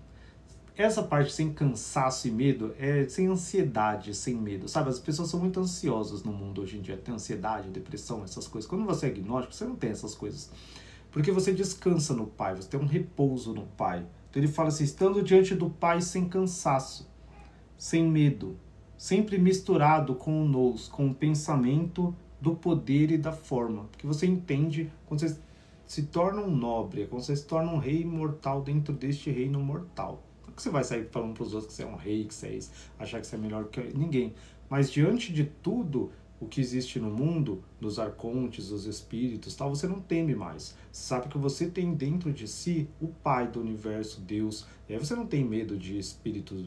Essa parte sem cansaço e medo é sem ansiedade, sem medo, sabe? As pessoas são muito ansiosas no mundo hoje em dia, tem ansiedade, depressão, essas coisas. Quando você é agnóstico, você não tem essas coisas, porque você descansa no Pai, você tem um repouso no Pai. Então ele fala assim, estando diante do Pai sem cansaço, sem medo. sempre misturado com o nous, com o pensamento do poder e da forma. Porque você entende, quando você se torna um nobre, quando você se torna um rei imortal dentro deste reino mortal. Não é que você vai sair falando para os outros que você é um rei, que você é isso, achar que você é melhor que ninguém. Mas diante de tudo o que existe no mundo, dos arcontes, dos espíritos, tal, você não teme mais. Você sabe que você tem dentro de si o Pai do universo, Deus. E aí você não tem medo de espíritos,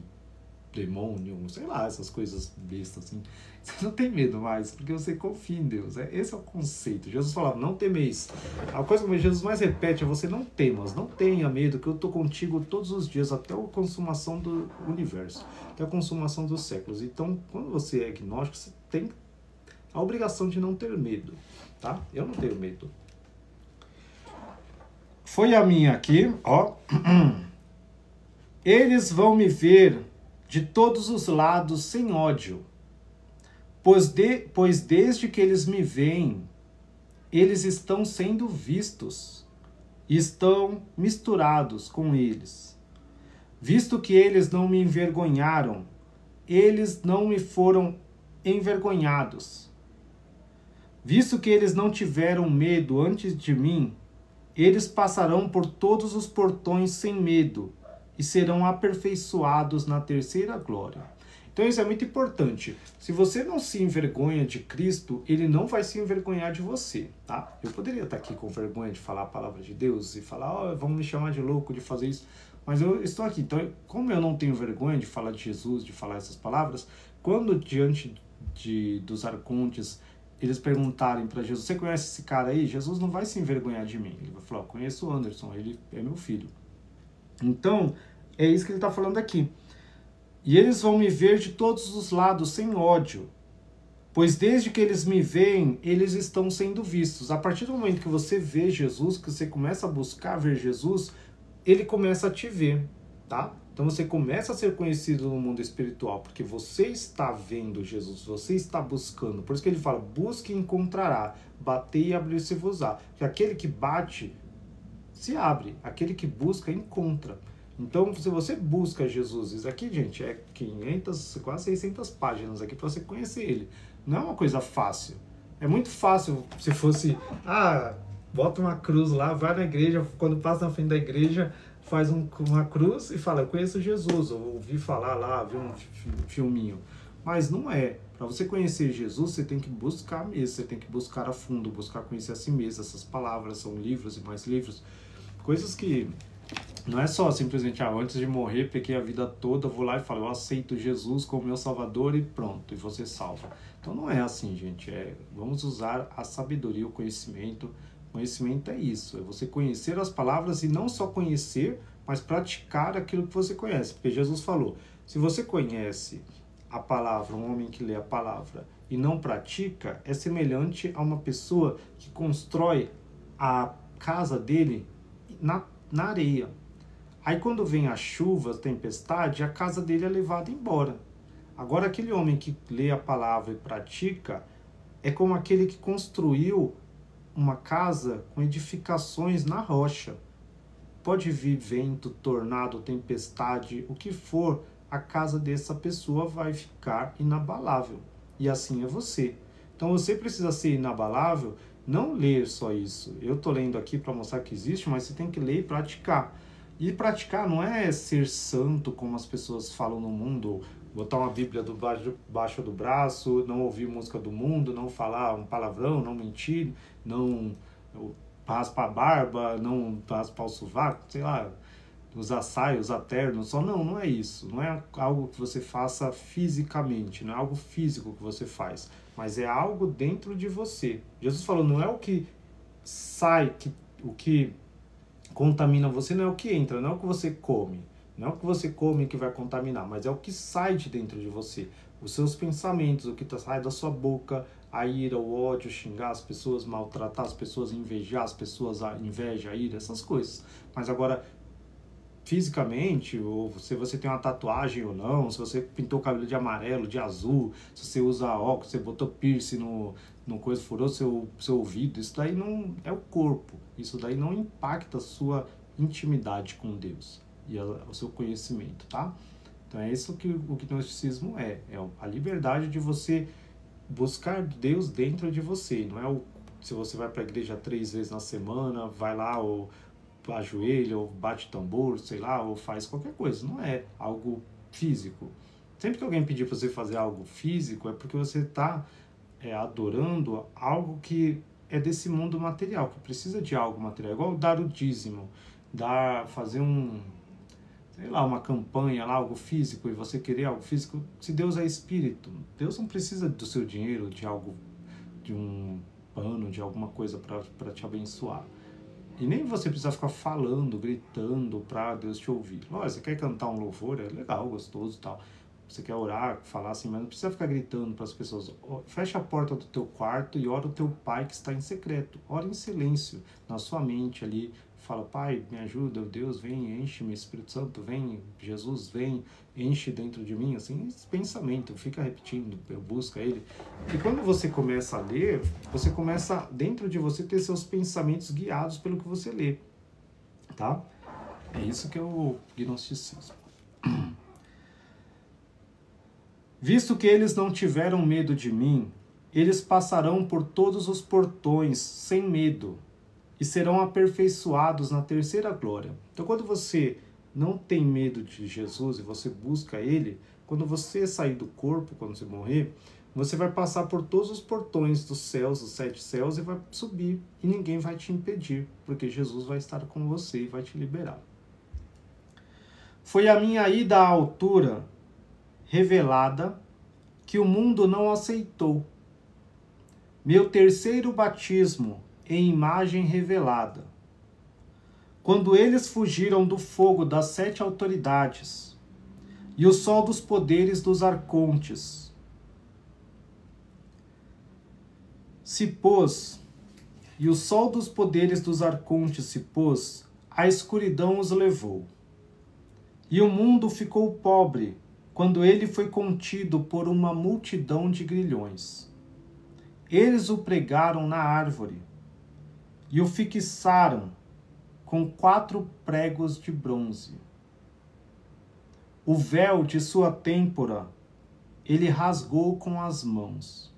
demônio, sei lá, essas coisas bestas assim. Você não tem medo mais, porque você confia em Deus. Esse é o conceito. Jesus falava, não temeis. A coisa que Jesus mais repete é você não temas, não tenha medo, que eu estou contigo todos os dias, até a consumação do universo, até a consumação dos séculos. Então, quando você é agnóstico, você tem a obrigação de não ter medo, tá? Eu não tenho medo. Foi a minha aqui, ó. Eles vão me ver de todos os lados sem ódio, pois desde que eles me veem, eles estão sendo vistos, estão misturados com eles. Visto que eles não me envergonharam, eles não me foram envergonhados. Visto que eles não tiveram medo antes de mim, eles passarão por todos os portões sem medo e serão aperfeiçoados na terceira glória. Então isso é muito importante. Se você não se envergonha de Cristo, ele não vai se envergonhar de você, tá? Eu poderia estar aqui com vergonha de falar a palavra de Deus e falar, vamos me chamar de louco, de fazer isso. Mas eu estou aqui. Então, como eu não tenho vergonha de falar de Jesus, de falar essas palavras, quando diante dos arcontes eles perguntarem para Jesus, você conhece esse cara aí? Jesus não vai se envergonhar de mim. Ele vai falar, conheço o Anderson, ele é meu filho. Então, é isso que ele está falando aqui. E eles vão me ver de todos os lados sem ódio, pois desde que eles me veem, eles estão sendo vistos. A partir do momento que você vê Jesus, que você começa a buscar ver Jesus, ele começa a te ver, tá? Então você começa a ser conhecido no mundo espiritual, porque você está vendo Jesus, você está buscando. Por isso que ele fala, busque e encontrará, bater e abrir-se-vos-á. Porque aquele que bate, se abre. Aquele que busca, encontra. Então, se você busca Jesus, isso aqui, gente, é 500, quase 600 páginas aqui para você conhecer ele. Não é uma coisa fácil. É muito fácil se fosse, bota uma cruz lá, vai na igreja, quando passa na frente da igreja, faz uma cruz e fala, eu conheço Jesus, ou ouvi falar lá, vi um filminho. Mas não é. Para você conhecer Jesus, você tem que buscar mesmo, você tem que buscar a fundo, buscar conhecer a si mesmo. Essas palavras são livros e mais livros. Coisas que não é só simplesmente, antes de morrer, peguei a vida toda, vou lá e falo, eu aceito Jesus como meu salvador e pronto, e você salva. Então não é assim, gente. Vamos usar a sabedoria, o conhecimento. Conhecimento é isso, é você conhecer as palavras e não só conhecer, mas praticar aquilo que você conhece. Porque Jesus falou, se você conhece a palavra, um homem que lê a palavra e não pratica, é semelhante a uma pessoa que constrói a casa dele na areia. Aí quando vem a chuva, a tempestade, a casa dele é levada embora. Agora aquele homem que lê a palavra e pratica é como aquele que construiu uma casa com edificações na rocha. Pode vir vento, tornado, tempestade, o que for, a casa dessa pessoa vai ficar inabalável. E assim é você. Então você precisa ser inabalável, não ler só isso. Eu estou lendo aqui para mostrar que existe, mas você tem que ler e praticar. E praticar não é ser santo, como as pessoas falam no mundo, botar uma Bíblia debaixo do braço, não ouvir música do mundo, não falar um palavrão, não mentir, não raspar a barba, não raspar o sovaco, sei lá, usar saia, usar terno, só não é isso. Não é algo que você faça fisicamente, não é algo físico que você faz, mas é algo dentro de você. Jesus falou, não é o que sai, o que contamina você, não é o que entra, não é o que você come. Não é o que você come que vai contaminar, mas é o que sai de dentro de você. Os seus pensamentos, o que sai da sua boca, a ira, o ódio, xingar as pessoas, maltratar as pessoas, invejar as pessoas, a inveja, a ira, essas coisas. Mas agora, fisicamente, ou se você tem uma tatuagem ou não, se você pintou o cabelo de amarelo, de azul, se você usa óculos, você botou piercing no coisa, furou seu ouvido, isso daí não é o corpo. Isso daí não impacta a sua intimidade com Deus e o seu conhecimento, tá? Então Então é isso que o gnosticismo é a liberdade de você buscar Deus dentro de você. Não é se você vai para a igreja 3 vezes na semana, vai lá ou ajoelha, ou bate tambor, sei lá, ou faz qualquer coisa. Não é algo físico. Sempre que alguém pedir para você fazer algo físico, é porque você está adorando algo que é desse mundo material, que precisa de algo material. Igual dar o dízimo, fazer sei lá, uma campanha lá, algo físico, e você querer algo físico. Se Deus é espírito, Deus não precisa do seu dinheiro, de algo, de um pano, de alguma coisa para te abençoar. E nem você precisa ficar falando, gritando para Deus te ouvir. Lógico, você quer cantar um louvor, é legal, gostoso e tal. Você quer orar, falar assim, mas não precisa ficar gritando para as pessoas. Fecha a porta do teu quarto e ora o teu Pai que está em secreto. Ora em silêncio, na sua mente ali. Fala, Pai, me ajuda, Deus, vem, enche-me, Espírito Santo, vem, Jesus, vem, enche dentro de mim. Assim, esse pensamento, fica repetindo, busca Ele. E quando você começa a ler, você começa, dentro de você, ter seus pensamentos guiados pelo que você lê. Tá? É isso que é o gnosticismo. Visto que eles não tiveram medo de mim, eles passarão por todos os portões sem medo e serão aperfeiçoados na terceira glória. Então, quando você não tem medo de Jesus e você busca Ele, quando você sair do corpo, quando você morrer, você vai passar por todos os portões dos céus, os 7 céus, e vai subir, e ninguém vai te impedir, porque Jesus vai estar com você e vai te liberar. Foi a minha ida à altura revelada que o mundo não aceitou. Meu terceiro batismo em imagem revelada. Quando eles fugiram do fogo das 7 autoridades e o sol dos poderes dos arcontes se pôs, e o sol dos poderes dos arcontes se pôs, a escuridão os levou. E o mundo ficou pobre quando ele foi contido por uma multidão de grilhões. Eles o pregaram na árvore e o fixaram com 4 pregos de bronze. O véu de sua têmpora ele rasgou com as mãos.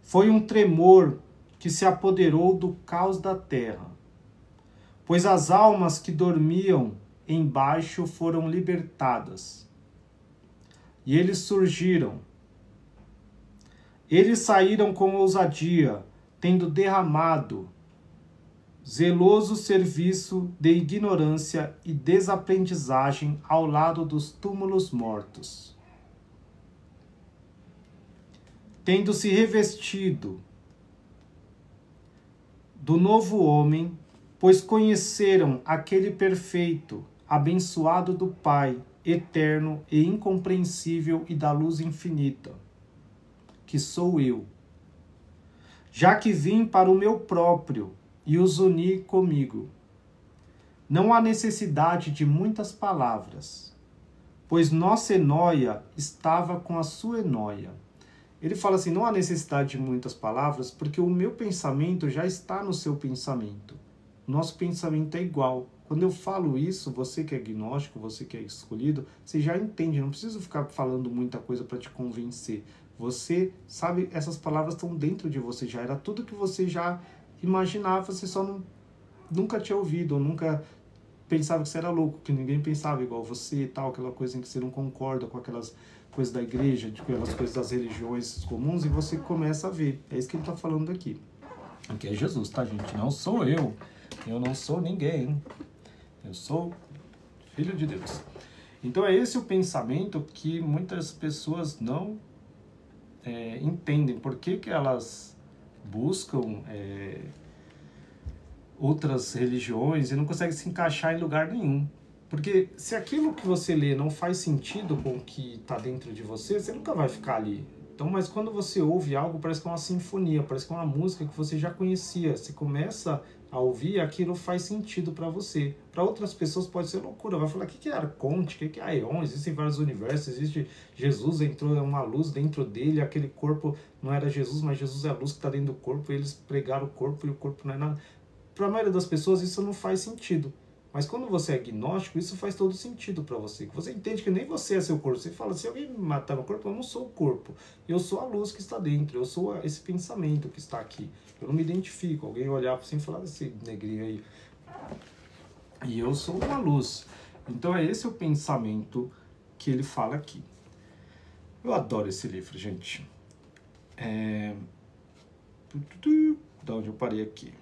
Foi um tremor que se apoderou do caos da terra, pois as almas que dormiam embaixo foram libertadas. E eles surgiram. Eles saíram com ousadia, tendo derramado zeloso serviço de ignorância e desaprendizagem ao lado dos túmulos mortos. Tendo se revestido do novo homem, pois conheceram aquele perfeito, abençoado do Pai, eterno e incompreensível e da luz infinita, que sou eu, já que vim para o meu próprio e os uni comigo. Não há necessidade de muitas palavras, pois nossa enóia estava com a sua enóia. Ele fala assim, não há necessidade de muitas palavras, porque o meu pensamento já está no seu pensamento. Nosso pensamento é igual. Quando eu falo isso, você que é agnóstico, você que é escolhido, você já entende, não precisa ficar falando muita coisa para te convencer. Você sabe, essas palavras estão dentro de você, já era tudo que você já imaginava, você só nunca tinha ouvido, ou nunca pensava que você era louco, que ninguém pensava igual você e tal, aquela coisa em que você não concorda com aquelas coisas da igreja, aquelas coisas das religiões comuns, e você começa a ver. É isso que ele está falando aqui. Aqui é Jesus, tá, gente? Não sou eu. Eu não sou ninguém. Eu sou filho de Deus. Então é esse o pensamento que muitas pessoas não entendem. Por que elas buscam outras religiões e não conseguem se encaixar em lugar nenhum? Porque se aquilo que você lê não faz sentido com o que está dentro de você, você nunca vai ficar ali. Então, mas quando você ouve algo, parece que é uma sinfonia, parece que é uma música que você já conhecia. Você começa a ouvir, aquilo faz sentido para você. Para outras pessoas pode ser loucura. Vai falar, o que é Arconte? O que é Aeon? Existem vários universos, existe Jesus, entrou uma luz dentro dele, aquele corpo não era Jesus, mas Jesus é a luz que está dentro do corpo, e eles pregaram o corpo e o corpo não é nada. Para a maioria das pessoas isso não faz sentido. Mas quando você é agnóstico, isso faz todo sentido para você. Você entende que nem você é seu corpo. Você fala, se alguém me matar no corpo, eu não sou o corpo. Eu sou a luz que está dentro. Eu sou esse pensamento que está aqui. Eu não me identifico. Alguém olhar para você e falar, esse negrinho aí. E eu sou uma luz. Então é esse o pensamento que ele fala aqui. Eu adoro esse livro, gente. Da onde eu parei aqui.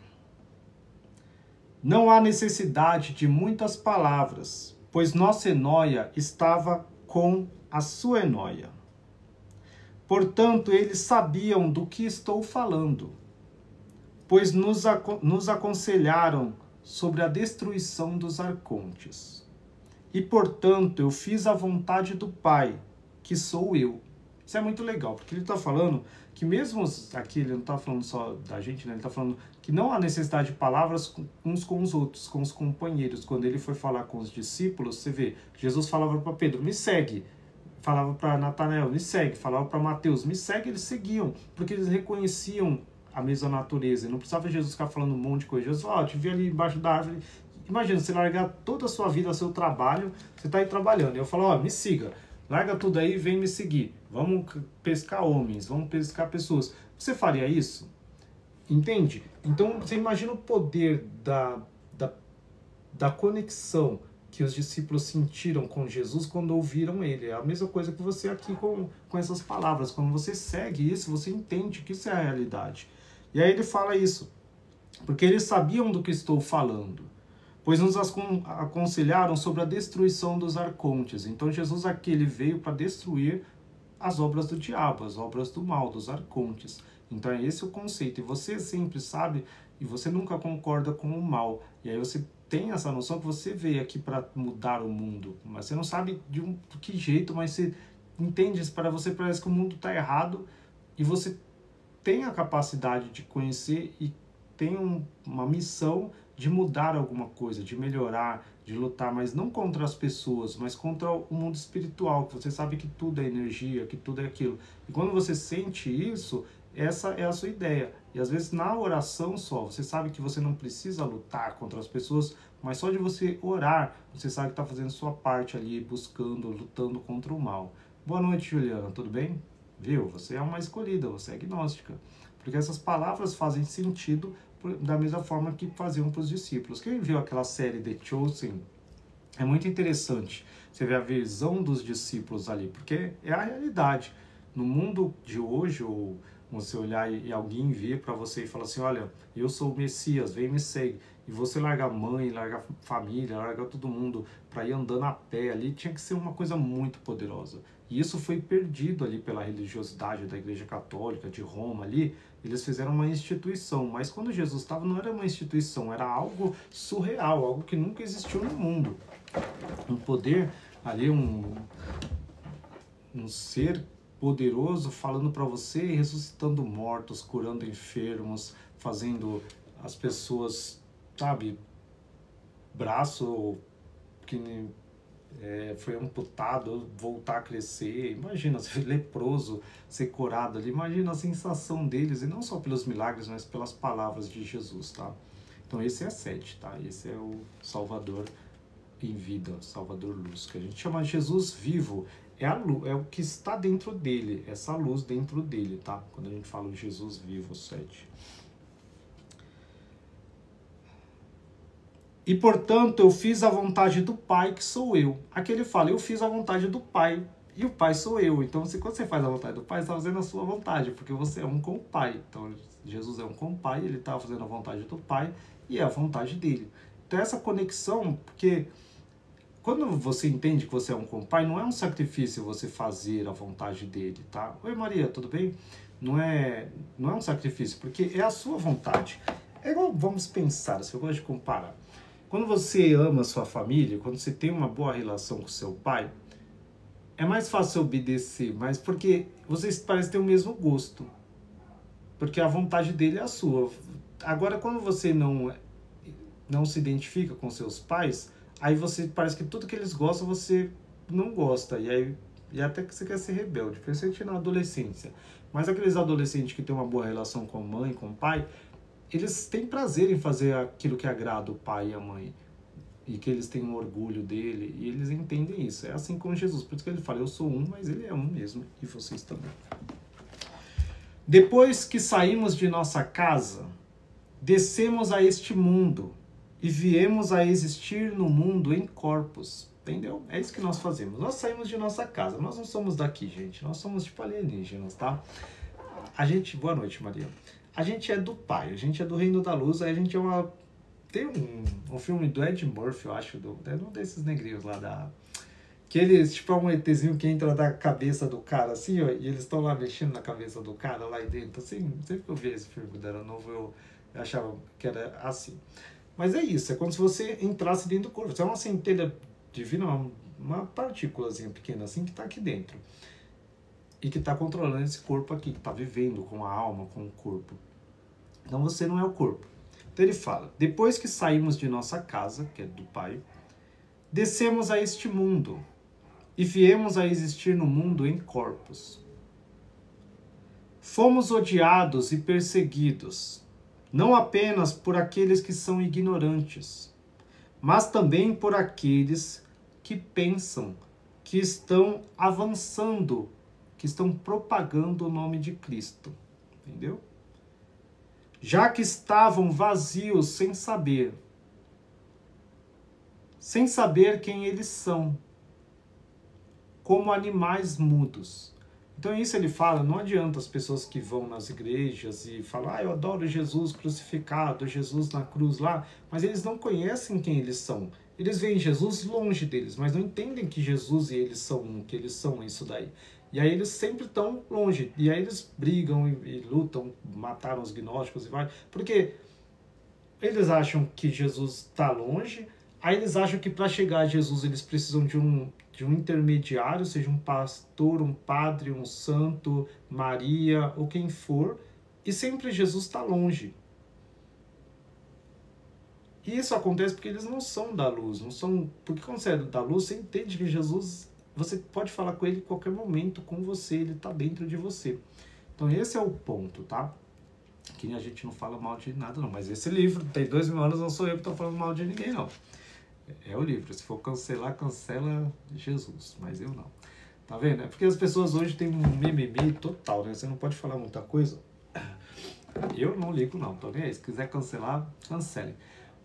Não há necessidade de muitas palavras, pois nossa enóia estava com a sua enóia. Portanto, eles sabiam do que estou falando, pois nos aconselharam sobre a destruição dos arcontes. E, portanto, eu fiz a vontade do Pai, que sou eu. Isso é muito legal, porque ele está falando que mesmo aqui, ele não está falando só da gente, né? Ele está falando que não há necessidade de palavras uns com os outros, com os companheiros. Quando ele foi falar com os discípulos, você vê, Jesus falava para Pedro, me segue. Falava para Natanael, me segue. Falava para Mateus, me segue. Eles seguiam, porque eles reconheciam a mesma natureza. E não precisava Jesus ficar falando um monte de coisa. Jesus falou, te vi ali embaixo da árvore. Imagina, você largar toda a sua vida, seu trabalho, você está aí trabalhando. E eu falo, me siga. Larga tudo aí e vem me seguir. Vamos pescar homens, vamos pescar pessoas. Você faria isso? Entende? Então, você imagina o poder da conexão que os discípulos sentiram com Jesus quando ouviram ele. É a mesma coisa que você aqui com essas palavras. Quando você segue isso, você entende que isso é a realidade. E aí ele fala isso. Porque eles sabiam do que estou falando. Pois nos aconselharam sobre a destruição dos arcontes. Então Jesus aqui ele veio para destruir as obras do diabo, as obras do mal, dos arcontes. Então é esse o conceito. E você sempre sabe, e você nunca concorda com o mal. E aí você tem essa noção que você veio aqui para mudar o mundo. Mas você não sabe de que jeito, mas você entende isso. Para você parece que o mundo está errado. E você tem a capacidade de conhecer e tem uma missão de mudar alguma coisa, de melhorar, de lutar, mas não contra as pessoas, mas contra o mundo espiritual, que você sabe que tudo é energia, que tudo é aquilo. E quando você sente isso, essa é a sua ideia. E às vezes na oração só, você sabe que você não precisa lutar contra as pessoas, mas só de você orar, você sabe que está fazendo sua parte ali, buscando, lutando contra o mal. Boa noite, Juliana, tudo bem? Viu? Você é uma escolhida, você é agnóstica. Porque essas palavras fazem sentido da mesma forma que faziam para os discípulos. Quem viu aquela série The Chosen, é muito interessante. Você vê a visão dos discípulos ali, porque é a realidade. No mundo de hoje, ou você olhar e alguém vir para você e falar assim, olha, eu sou o Messias, vem me segue. E você larga a mãe, larga a família, larga todo mundo para ir andando a pé ali, tinha que ser uma coisa muito poderosa. E isso foi perdido ali pela religiosidade da Igreja Católica, de Roma ali. Eles fizeram uma instituição, mas quando Jesus estava não era uma instituição, era algo surreal, algo que nunca existiu no mundo. Um poder ali, um ser poderoso falando para você, ressuscitando mortos, curando enfermos, fazendo as pessoas, sabe, braço que foi amputado, voltar a crescer. Imagina, ser leproso, ser curado ali. Imagina a sensação deles, e não só pelos milagres, mas pelas palavras de Jesus, tá? Então esse é Sete, tá? Esse é o Salvador em vida, Salvador Luz, que a gente chama de Jesus vivo. É a luz, é o que está dentro dele, essa luz dentro dele, tá? Quando a gente fala de Jesus vivo, Sete. E, portanto, eu fiz a vontade do Pai, que sou eu. Aqui ele fala, eu fiz a vontade do Pai, e o Pai sou eu. Então, quando você faz a vontade do Pai, você está fazendo a sua vontade, porque você é um com o Pai. Então, Jesus é um com o Pai, ele está fazendo a vontade do Pai, e é a vontade dele. Então, essa conexão, porque quando você entende que você é um com o Pai, não é um sacrifício você fazer a vontade dele, tá? Oi, Maria, tudo bem? Não é um sacrifício, porque é a sua vontade. É igual, vamos pensar, se eu gosto de comparar. Quando você ama a sua família, quando você tem uma boa relação com seu pai, é mais fácil obedecer, mas porque vocês parecem ter o mesmo gosto. Porque a vontade dele é a sua. Agora, quando você não se identifica com seus pais, aí você parece que tudo que eles gostam, você não gosta. E até que você quer ser rebelde, principalmente na adolescência. Mas aqueles adolescentes que têm uma boa relação com a mãe, com o pai, eles têm prazer em fazer aquilo que agrada o pai e a mãe. e que eles têm um orgulho dele, e eles entendem isso. É assim com Jesus, por isso que ele fala, eu sou um, mas ele é um mesmo, e vocês também. Depois que saímos de nossa casa, descemos a este mundo, e viemos a existir no mundo em corpos. Entendeu? É isso que nós fazemos. Nós saímos de nossa casa. Nós não somos daqui, gente. Nós somos tipo alienígenas, tá? A gente... Boa noite, Maria. A gente é do Pai. A gente é do Reino da Luz. A gente é uma... Tem um filme do Ed Murphy, eu acho. É um desses negrinhos lá da... Que eles... Tipo, é um ETzinho que entra na cabeça do cara, assim, ó. E eles estão lá mexendo na cabeça do cara lá dentro. Assim, sempre que eu vi esse filme quando era novo, eu achava que era assim. Mas é isso. É como se você entrasse dentro do corpo. Você é uma centelha divina, uma partículazinha pequena assim que está aqui dentro e que está controlando esse corpo aqui, que está vivendo com a alma, com o corpo. Então você não é o corpo. Então ele fala, depois que saímos de nossa casa, que é do Pai, descemos a este mundo e viemos a existir no mundo em corpos. Fomos odiados e perseguidos, não apenas por aqueles que são ignorantes, mas também por aqueles que pensam que estão avançando, que estão propagando o nome de Cristo. Entendeu? Já que estavam vazios sem saber quem eles são, como animais mudos. Então isso ele fala, não adianta as pessoas que vão nas igrejas e falam, eu adoro Jesus crucificado, Jesus na cruz lá, mas eles não conhecem quem eles são. Eles veem Jesus longe deles, mas não entendem que Jesus e eles são um, que eles são isso daí. E aí eles sempre estão longe, e aí eles brigam e lutam, mataram os gnósticos e vai, porque eles acham que Jesus está longe, aí eles acham que para chegar a Jesus eles precisam de um intermediário, seja um pastor, um padre, um santo, Maria ou quem for, e sempre Jesus está longe. E isso acontece porque eles não são da luz, não são, porque quando você é da luz, você entende que Jesus, você pode falar com ele em qualquer momento, com você, ele está dentro de você. Então esse é o ponto, tá? Que a gente não fala mal de nada não, mas esse livro, tem 2000 anos, não sou eu que estou falando mal de ninguém não. É o livro, se for cancelar, cancela Jesus, mas eu não. Tá vendo? É porque as pessoas hoje têm um mimimi total, né? Você não pode falar muita coisa. Eu não ligo não, tô nem aí. Se quiser cancelar, cancele.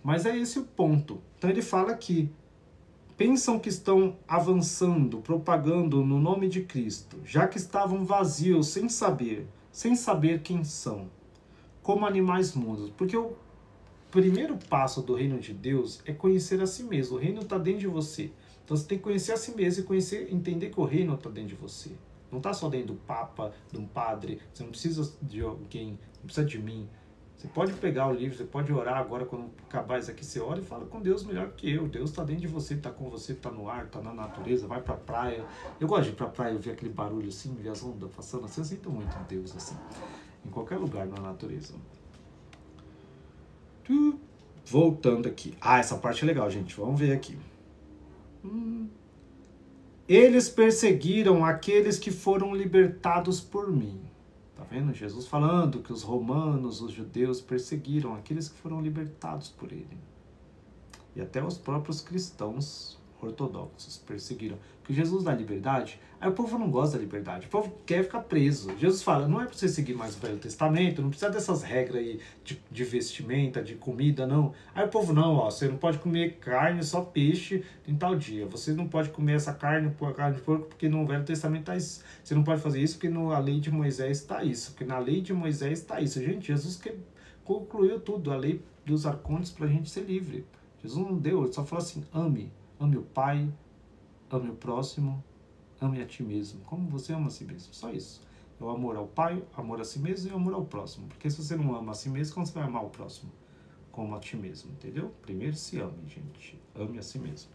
Mas é esse o ponto. Então ele fala que pensam que estão avançando, propagando no nome de Cristo, já que estavam vazios, sem saber quem são, como animais mudos. Porque o primeiro passo do reino de Deus é conhecer a si mesmo. O reino está dentro de você. Então você tem que conhecer a si mesmo e entender que o reino está dentro de você. Não está só dentro do Papa, de um padre. Você não precisa de alguém, não precisa de mim. Você pode pegar o livro, você pode orar agora, quando acabar isso aqui, você ora e fala com Deus melhor que eu. Deus está dentro de você, está com você, está no ar, está na natureza, vai para a praia. Eu gosto de ir para a praia, ver aquele barulho assim, ver as ondas passando assim. Eu sinto muito Deus assim, em qualquer lugar na natureza. Voltando aqui. Essa parte é legal, gente. Vamos ver aqui. Eles perseguiram aqueles que foram libertados por mim. Tá vendo? Jesus falando que os romanos, os judeus perseguiram aqueles que foram libertados por ele. E até os próprios cristãos ortodoxos perseguiram. Porque Jesus dá liberdade, aí o povo não gosta da liberdade, o povo quer ficar preso. Jesus fala, não é para você seguir mais o Velho Testamento, não precisa dessas regras aí de vestimenta, de comida, não. Aí o povo, não, ó, você não pode comer carne, só peixe em tal dia. Você não pode comer essa carne de porco, porque no Velho Testamento está isso. Você não pode fazer isso porque na lei de Moisés está isso. Porque na lei de Moisés está isso. Gente, Jesus concluiu tudo, a lei dos arcontes para a gente ser livre. Jesus não deu, ele só falou assim, ame. Ame o Pai, ame o próximo, ame a ti mesmo. Como você ama a si mesmo. Só isso. É o amor ao Pai, amor a si mesmo e o amor ao próximo. Porque se você não ama a si mesmo, como você vai amar o próximo? Como a ti mesmo, entendeu? Primeiro se ame, gente. Ame a si mesmo.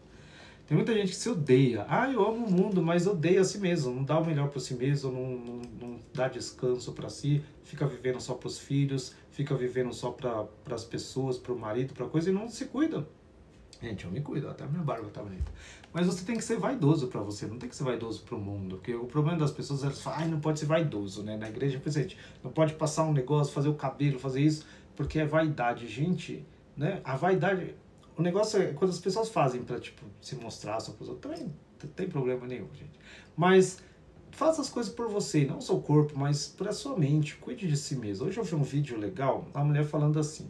Tem muita gente que se odeia. Eu amo o mundo, mas odeia a si mesmo. Não dá o melhor para si mesmo, não dá descanso para si. Fica vivendo só para os filhos, fica vivendo só para as pessoas, para o marido, para coisa e não se cuida. Gente, eu me cuido, até a minha barba tá bonita. Mas você tem que ser vaidoso pra você, não tem que ser vaidoso pro mundo. Porque o problema das pessoas, elas falam, não pode ser vaidoso, né? Na igreja, presente, não pode passar um negócio, fazer o cabelo, fazer isso, porque é vaidade. Gente, né? A vaidade... O negócio é quando as pessoas fazem pra, tipo, se mostrar só pros outros, também não tem problema nenhum, gente. Mas faça as coisas por você, não seu corpo, mas por sua mente. Cuide de si mesmo. Hoje eu vi um vídeo legal, uma mulher falando assim: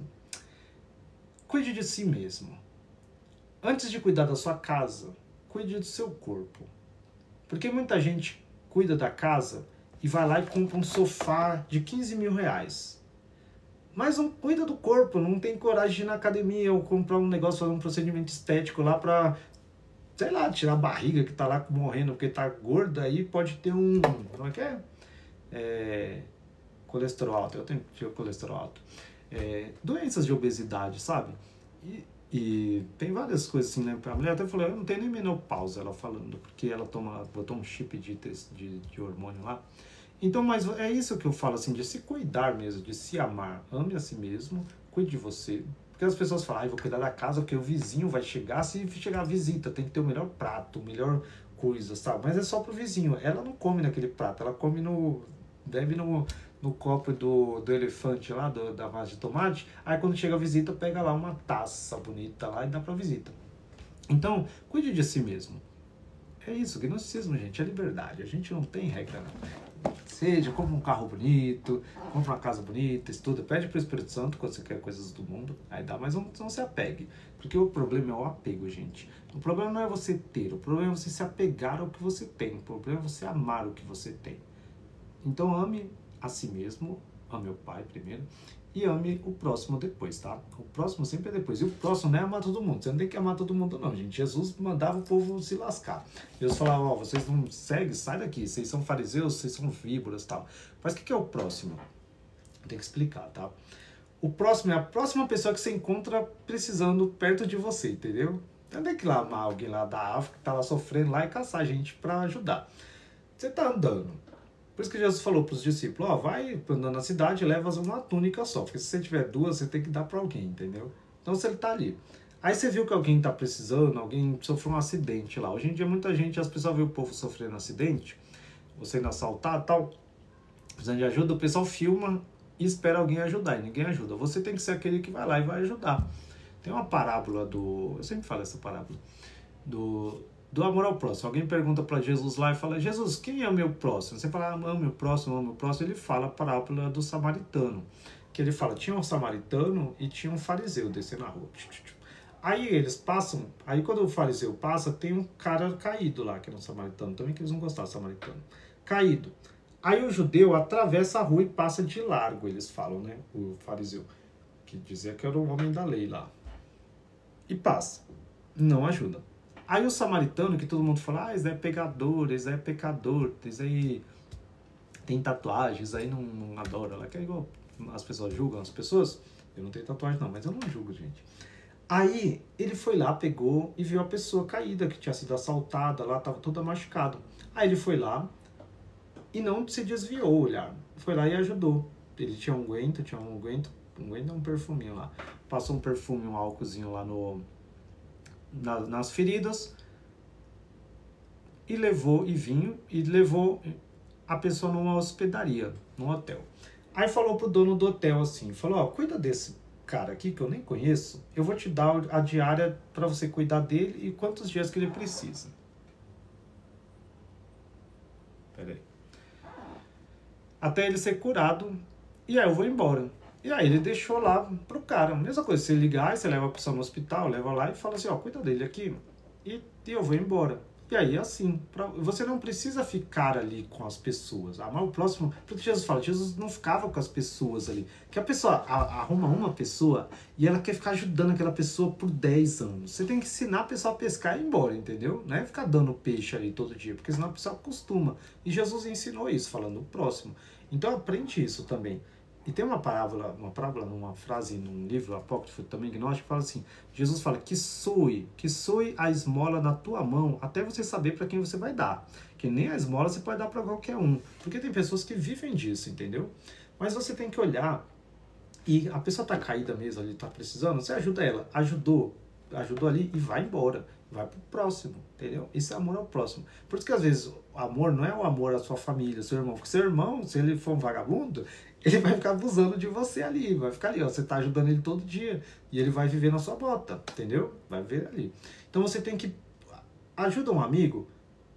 cuide de si mesmo. Antes de cuidar da sua casa, cuide do seu corpo. Porque muita gente cuida da casa e vai lá e compra um sofá de 15 mil reais. Mas não cuida do corpo, não tem coragem de ir na academia ou comprar um negócio, fazer um procedimento estético lá pra, sei lá, tirar a barriga que tá lá morrendo porque tá gorda, aí pode ter um, como é que é? Colesterol alto, eu tenho colesterol alto. Doenças de obesidade, sabe? E tem várias coisas assim, né? A mulher até falou, eu não tenho nem menopausa, ela falando, porque ela botou um chip de hormônio lá. Então, mas é isso que eu falo, assim, de se cuidar mesmo, de se amar. Ame a si mesmo, cuide de você. Porque as pessoas falam, vou cuidar da casa porque o vizinho vai chegar, se chegar a visita, tem que ter o melhor prato, o melhor coisa, sabe? Mas é só pro vizinho. Ela não come naquele prato, ela come bebe no copo do elefante lá, da massa de tomate. Aí quando chega a visita, pega lá uma taça bonita lá e dá pra visita. Então, cuide de si mesmo. É isso, gnosticismo, gente, é liberdade. A gente não tem regra, não. Seja, compra um carro bonito, compra uma casa bonita, estuda, pede para o Espírito Santo quando você quer coisas do mundo, aí dá, mas não se apegue. Porque o problema é o apego, gente. O problema não é você ter, o problema é você se apegar ao que você tem, o problema é você amar o que você tem. Então ame a si mesmo, ame o Pai primeiro, e ame o próximo depois, tá? O próximo sempre é depois. E o próximo não é amar todo mundo. Você não tem que amar todo mundo, não, gente. Jesus mandava o povo se lascar. Jesus falava, vocês não seguem, sai daqui. Vocês são fariseus, vocês são víboras e tal. Mas o que é o próximo? Tem que explicar, tá? O próximo é a próxima pessoa que você encontra precisando perto de você, entendeu? Não tem que ir lá amar alguém lá da África que tá lá sofrendo lá e caçar gente pra ajudar. Você tá andando. Por isso que Jesus falou para os discípulos, vai andando na cidade e leva uma túnica só, porque se você tiver duas, você tem que dar para alguém, entendeu? Então, se ele tá ali. Aí você viu que alguém tá precisando, alguém sofreu um acidente lá. Hoje em dia, muita gente, as pessoas vê o povo sofrendo acidente, você sendo assaltado e tal, precisando de ajuda, o pessoal filma e espera alguém ajudar, e ninguém ajuda. Você tem que ser aquele que vai lá e vai ajudar. Tem uma parábola eu sempre falo essa parábola, do amor ao próximo. Alguém pergunta para Jesus lá e fala, Jesus, quem é o meu próximo? Você fala, ame o próximo, ame o próximo. Ele fala a parábola do samaritano. Que ele fala, tinha um samaritano e tinha um fariseu descendo na rua. Aí eles passam, aí quando o fariseu passa, tem um cara caído lá, que era um samaritano também, que eles não gostavam do samaritano. Caído. Aí o judeu atravessa a rua e passa de largo, eles falam, né? O fariseu, que dizia que era o homem da lei lá. E passa. Não ajuda. Aí o samaritano, que todo mundo fala, esse é pegador, esse é pecador, esse aí tem tatuagens, aí não adora. Lá que é igual as pessoas julgam as pessoas. Eu não tenho tatuagem não, mas eu não julgo, gente. Aí ele foi lá, pegou e viu a pessoa caída, que tinha sido assaltada lá, tava toda machucada. Aí ele foi lá e não se desviou o olhar. Foi lá e ajudou. Ele tinha um unguento é um perfuminho lá. Passou um perfume, um álcoolzinho lá nas feridas e levou a pessoa numa hospedaria, num hotel. Aí falou pro dono do hotel assim, falou, cuida desse cara aqui que eu nem conheço, eu vou te dar a diária para você cuidar dele e quantos dias que ele precisa. Peraí. Até ele ser curado, e aí eu vou embora. E aí ele deixou lá pro cara. Mesma coisa, você ligar, você leva a pessoa no hospital, leva lá e fala assim, cuida dele aqui e eu vou embora. E aí assim, você não precisa ficar ali com as pessoas. Amar o próximo, porque Jesus fala, Jesus não ficava com as pessoas ali. Que a pessoa arruma uma pessoa e ela quer ficar ajudando aquela pessoa por 10 anos. Você tem que ensinar a pessoa a pescar e ir embora, entendeu? Não é ficar dando peixe ali todo dia, porque senão a pessoa acostuma. E Jesus ensinou isso, falando o próximo. Então aprende isso também. E tem uma frase num livro apócrifo também gnóstico que fala assim, Jesus fala que soe a esmola na tua mão até você saber para quem você vai dar. Que nem a esmola você pode dar para qualquer um. Porque tem pessoas que vivem disso, entendeu? Mas você tem que olhar e a pessoa tá caída mesmo ali, tá precisando, você ajuda ela. Ajudou ali e vai embora. vai pro próximo, entendeu? Isso é amor ao próximo. Por isso que às vezes o amor não é o amor à sua família, seu irmão. Porque seu irmão, se ele for um vagabundo, ele vai ficar abusando de você ali, vai ficar ali, ó, você tá ajudando ele todo dia e ele vai viver na sua bota, entendeu? Vai viver ali. Então você tem que ajuda um amigo.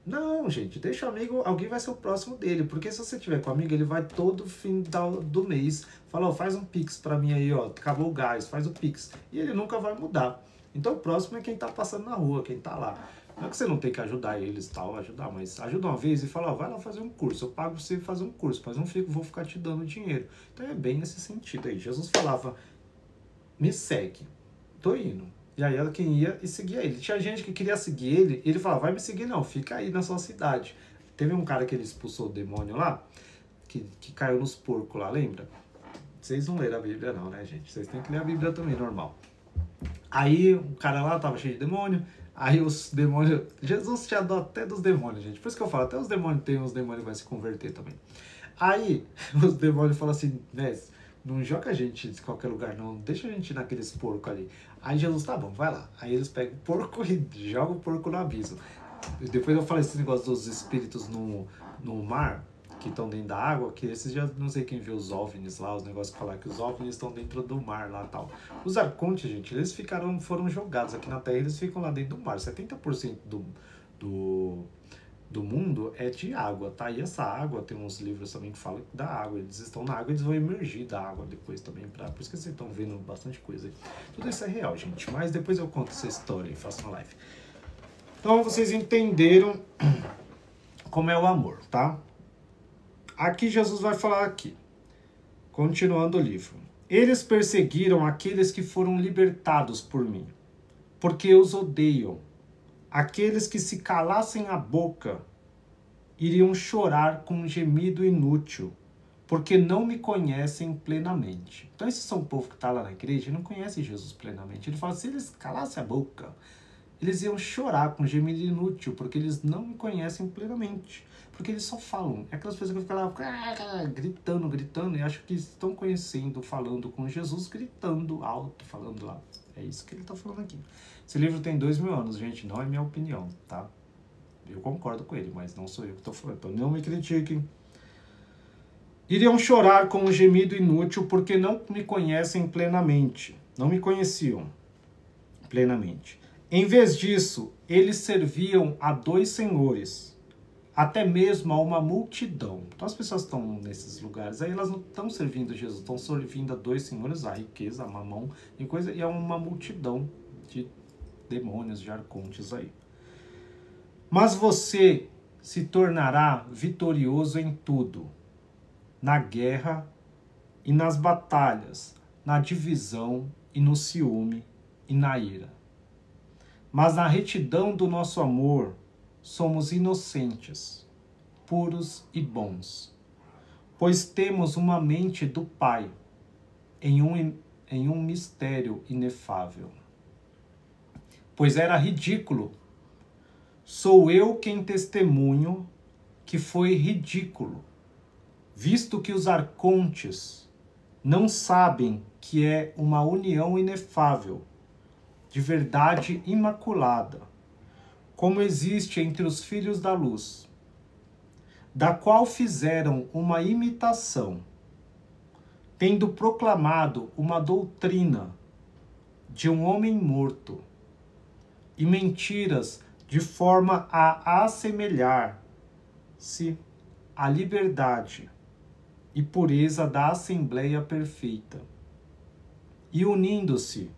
Não, gente, deixa o amigo, alguém vai ser o próximo dele, porque se você tiver com o amigo, ele vai todo fim do mês, fala, ó, faz um pix pra mim aí, ó, acabou o gás, faz o pix, e ele nunca vai mudar. Então o próximo é quem tá passando na rua, quem tá lá. Não é que você não tem que ajudar eles tal, ajudar, mas ajuda uma vez e fala, ó, vai lá fazer um curso, eu pago pra você fazer um curso, mas não vou ficar te dando dinheiro. Então é bem nesse sentido aí. Jesus falava, me segue, tô indo. E aí ela quem ia e seguia ele. Tinha gente que queria seguir ele, e ele falava, vai me seguir não, fica aí na sua cidade. Teve um cara que ele expulsou o demônio lá, que caiu nos porcos lá, lembra? Vocês não leram a Bíblia não, né, gente? Vocês têm que ler a Bíblia também, normal. Aí o cara lá tava cheio de demônio, aí os demônios... Jesus tinha dó até dos demônios, gente. Por isso que eu falo, até os demônios tem, os demônios que vão se converter também. Aí os demônios falam assim, mestre, não joga a gente de qualquer lugar não, deixa a gente ir naqueles porcos ali. Aí Jesus, tá bom, vai lá. Aí eles pegam o porco e jogam o porco no abismo. E depois eu falei esse negócio dos espíritos no mar, que estão dentro da água, que esses já não sei quem viu os OVNIs lá, os negócios que falaram que os OVNIs estão dentro do mar lá e tal. Os arcontes, gente, eles foram jogados aqui na Terra, eles ficam lá dentro do mar. 70% do mundo é de água, tá? E essa água, tem uns livros também que falam da água, eles estão na água, eles vão emergir da água depois também, por isso que vocês estão vendo bastante coisa aí. Tudo isso é real, gente, mas depois eu conto essa história e faço uma live. Então vocês entenderam como é o amor, tá? Aqui Jesus vai falar aqui, continuando o livro. Eles perseguiram aqueles que foram libertados por mim, porque os odeiam. Aqueles que se calassem a boca iriam chorar com um gemido inútil, porque não me conhecem plenamente. Então esses são o povo que está lá na igreja e não conhece Jesus plenamente. Ele fala, se eles calassem a boca, eles iam chorar com um gemido inútil, porque eles não me conhecem plenamente. Porque eles só falam. É aquelas pessoas que ficam lá gritando, e acham que estão conhecendo, falando com Jesus, gritando alto, falando lá. É isso que ele está falando aqui. Esse livro tem 2000 anos, gente, não é minha opinião, tá? Eu concordo com ele, mas não sou eu que estou falando. Então não me critiquem. Iriam chorar com um gemido inútil porque não me conhecem plenamente. Não me conheciam plenamente. Em vez disso, eles serviam a 2 senhores, até mesmo a uma multidão. Então as pessoas estão nesses lugares, aí elas não estão servindo Jesus, estão servindo a 2 senhores, a riqueza, a mamão e coisa, e é uma multidão de demônios, de arcontes aí. Mas você se tornará vitorioso em tudo, na guerra e nas batalhas, na divisão e no ciúme e na ira. Mas na retidão do nosso amor, somos inocentes, puros e bons, pois temos uma mente do Pai em um mistério inefável. Pois era ridículo. Sou eu quem testemunho que foi ridículo, visto que os arcontes não sabem que é uma união inefável, de verdade imaculada, como existe entre os filhos da luz, da qual fizeram uma imitação, tendo proclamado uma doutrina de um homem morto, e mentiras de forma a assemelhar-se à liberdade e pureza da Assembleia Perfeita, e unindo-se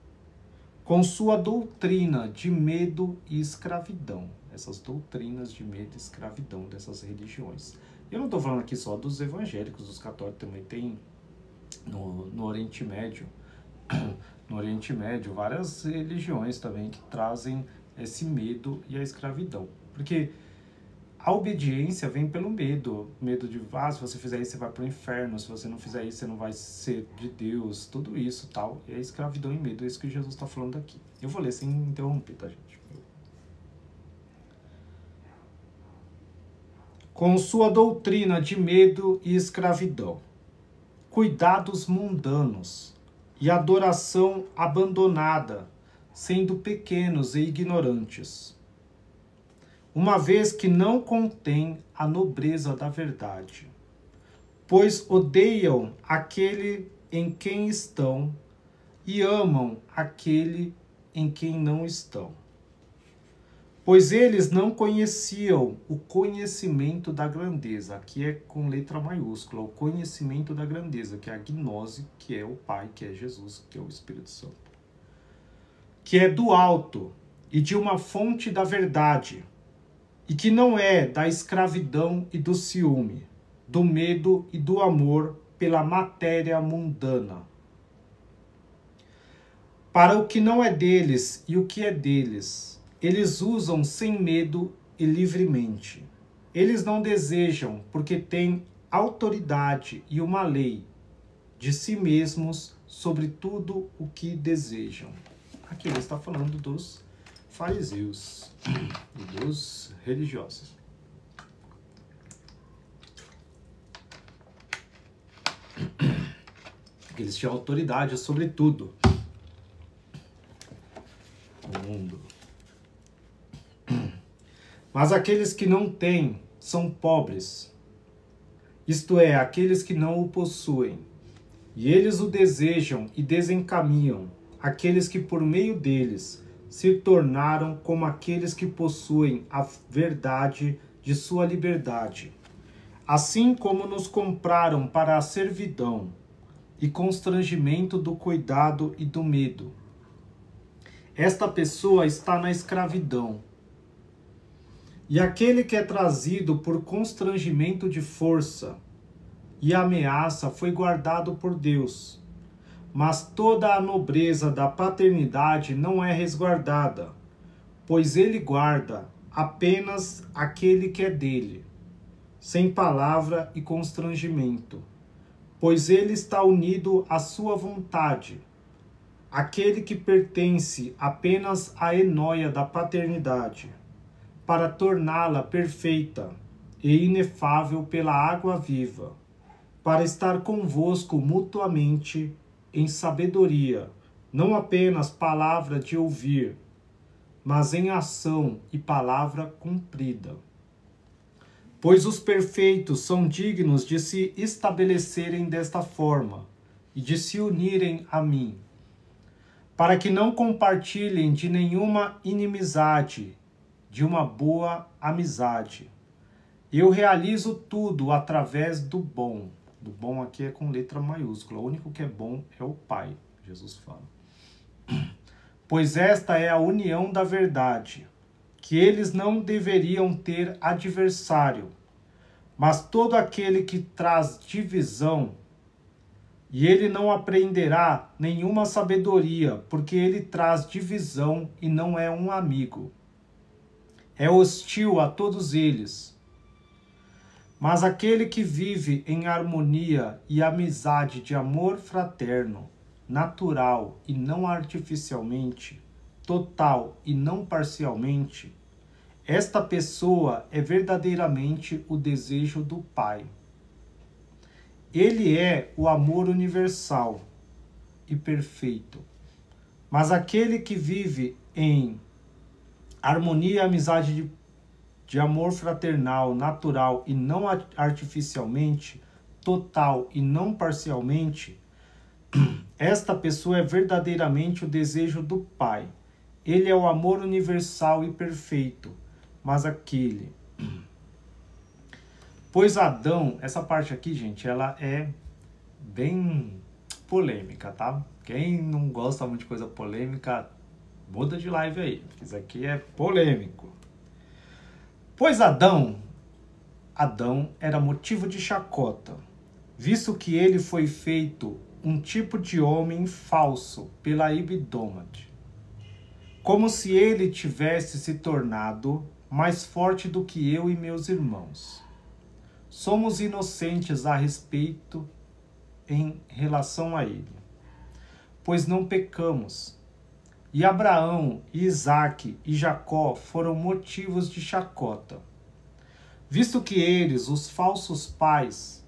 com sua doutrina de medo e escravidão, essas doutrinas de medo e escravidão dessas religiões. Eu não estou falando aqui só dos evangélicos, dos católicos, também tem no Oriente Médio, no Oriente Médio, várias religiões também que trazem esse medo e a escravidão. Porque a obediência vem pelo medo. Medo de, se você fizer isso, você vai para o inferno. Se você não fizer isso, você não vai ser de Deus. Tudo isso, tal. E a escravidão e medo, é isso que Jesus está falando aqui. Eu vou ler sem interromper, tá, gente? Com sua doutrina de medo e escravidão, cuidados mundanos e adoração abandonada, sendo pequenos e ignorantes. uma vez que não contém a nobreza da verdade, pois odeiam aquele em quem estão e amam aquele em quem não estão. Pois eles não conheciam o conhecimento da grandeza, aqui é com letra maiúscula, o conhecimento da grandeza, que é a gnose, que é o Pai, que é Jesus, que é o Espírito Santo, que é do alto e de uma fonte da verdade, e que não é da escravidão e do ciúme, do medo e do amor pela matéria mundana. Para o que não é deles e o que é deles, eles usam sem medo e livremente. Eles não desejam, porque têm autoridade e uma lei de si mesmos sobre tudo o que desejam. Aqui ele está falando dos fariseus e dos religiosos. Eles tinham autoridade sobre tudo no mundo. Mas aqueles que não têm são pobres, isto é, aqueles que não o possuem, e eles o desejam e desencaminham aqueles que por meio deles se tornaram como aqueles que possuem a verdade de sua liberdade, assim como nos compraram para a servidão e constrangimento do cuidado e do medo. Esta pessoa está na escravidão. E aquele que é trazido por constrangimento de força e ameaça foi guardado por Deus. Mas toda a nobreza da paternidade não é resguardada, pois ele guarda apenas aquele que é dele, sem palavra e constrangimento, pois ele está unido à sua vontade. Aquele que pertence apenas à enóia da paternidade, para torná-la perfeita e inefável pela água viva, para estar convosco mutuamente em sabedoria, não apenas palavra de ouvir, mas em ação e palavra cumprida. Pois os perfeitos são dignos de se estabelecerem desta forma e de se unirem a mim, para que não compartilhem de nenhuma inimizade, de uma boa amizade. Eu realizo tudo através do bom. Do bom aqui é com letra maiúscula. O único que é bom é o Pai, Jesus fala. Pois esta é a união da verdade, que eles não deveriam ter adversário, mas todo aquele que traz divisão, e ele não aprenderá nenhuma sabedoria, porque ele traz divisão e não é um amigo. É hostil a todos eles. Mas aquele que vive em harmonia e amizade de amor fraterno, natural e não artificialmente, total e não parcialmente, esta pessoa é verdadeiramente o desejo do Pai. Ele é o amor universal e perfeito. Mas aquele que vive em harmonia e amizade de amor fraternal, natural e não artificialmente, total e não parcialmente, esta pessoa é verdadeiramente o desejo do Pai. Ele é o amor universal e perfeito. Mas aquele... Pois Adão, essa parte aqui, gente, ela é bem polêmica, tá? Quem não gosta muito de coisa polêmica, muda de live aí, porque isso aqui é polêmico. Pois Adão era motivo de chacota, visto que ele foi feito um tipo de homem falso pela Ibidômade, como se ele tivesse se tornado mais forte do que eu e meus irmãos. Somos inocentes a respeito em relação a ele, pois não pecamos. E Abraão, Isaque e Jacó foram motivos de chacota, visto que eles, os falsos pais,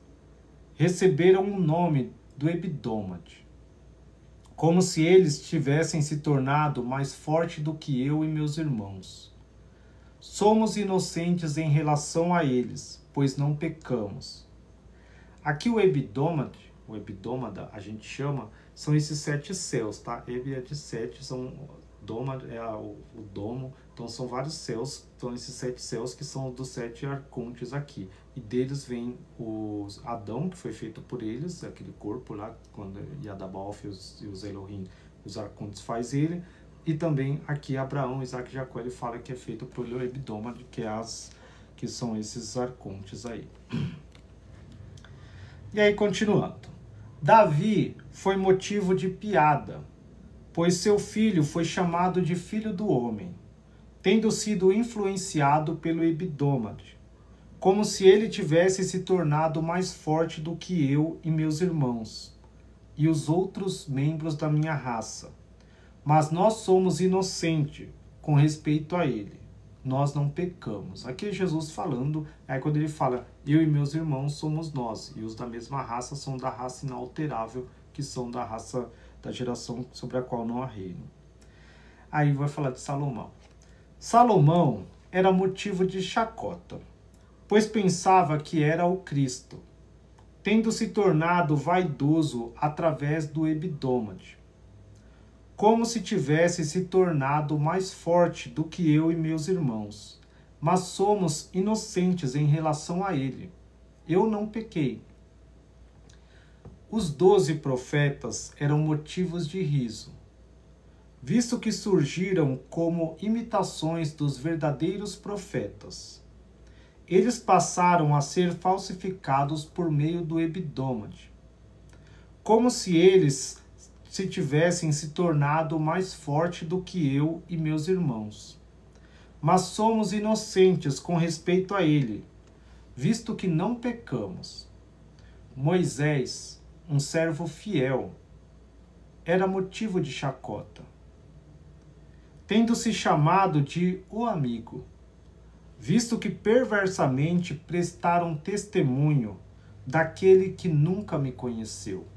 receberam o nome do Ebidômade, como se eles tivessem se tornado mais forte do que eu e meus irmãos. somos inocentes em relação a eles, pois não pecamos. Aqui o hebdômada, a gente chama, são esses 7 céus, tá? Eb é de 7, são doma é o domo, então são vários céus, são esses 7 céus que são dos 7 arcontes aqui. E deles vem Adão, que foi feito por eles, aquele corpo lá, quando Yadabaoth e os Elohim, os arcontes faz ele. E também aqui Abraão, Isaac e Jacó, ele fala que é feito pelo hebdômade, que são esses arcontes aí. E aí, continuando. Davi foi motivo de piada, pois seu filho foi chamado de filho do homem, tendo sido influenciado pelo hebdômade, como se ele tivesse se tornado mais forte do que eu e meus irmãos, e os outros membros da minha raça. Mas nós somos inocentes com respeito a ele. Nós não pecamos. Aqui é Jesus falando, aí quando ele fala, eu e meus irmãos somos nós, e os da mesma raça são da raça inalterável, que são da raça da geração sobre a qual não há reino. Aí vai falar de Salomão. Salomão era motivo de chacota, pois pensava que era o Cristo, tendo se tornado vaidoso através do hebdômade, como se tivesse se tornado mais forte do que eu e meus irmãos, mas somos inocentes em relação a ele. Eu não pequei. Os 12 profetas eram motivos de riso, visto que surgiram como imitações dos verdadeiros profetas. Eles passaram a ser falsificados por meio do hebdômade, como se eles se tivessem se tornado mais forte do que eu e meus irmãos. Mas somos inocentes com respeito a ele, visto que não pecamos. Moisés, um servo fiel, era motivo de chacota, tendo se chamado de o amigo, visto que perversamente prestaram testemunho daquele que nunca me conheceu.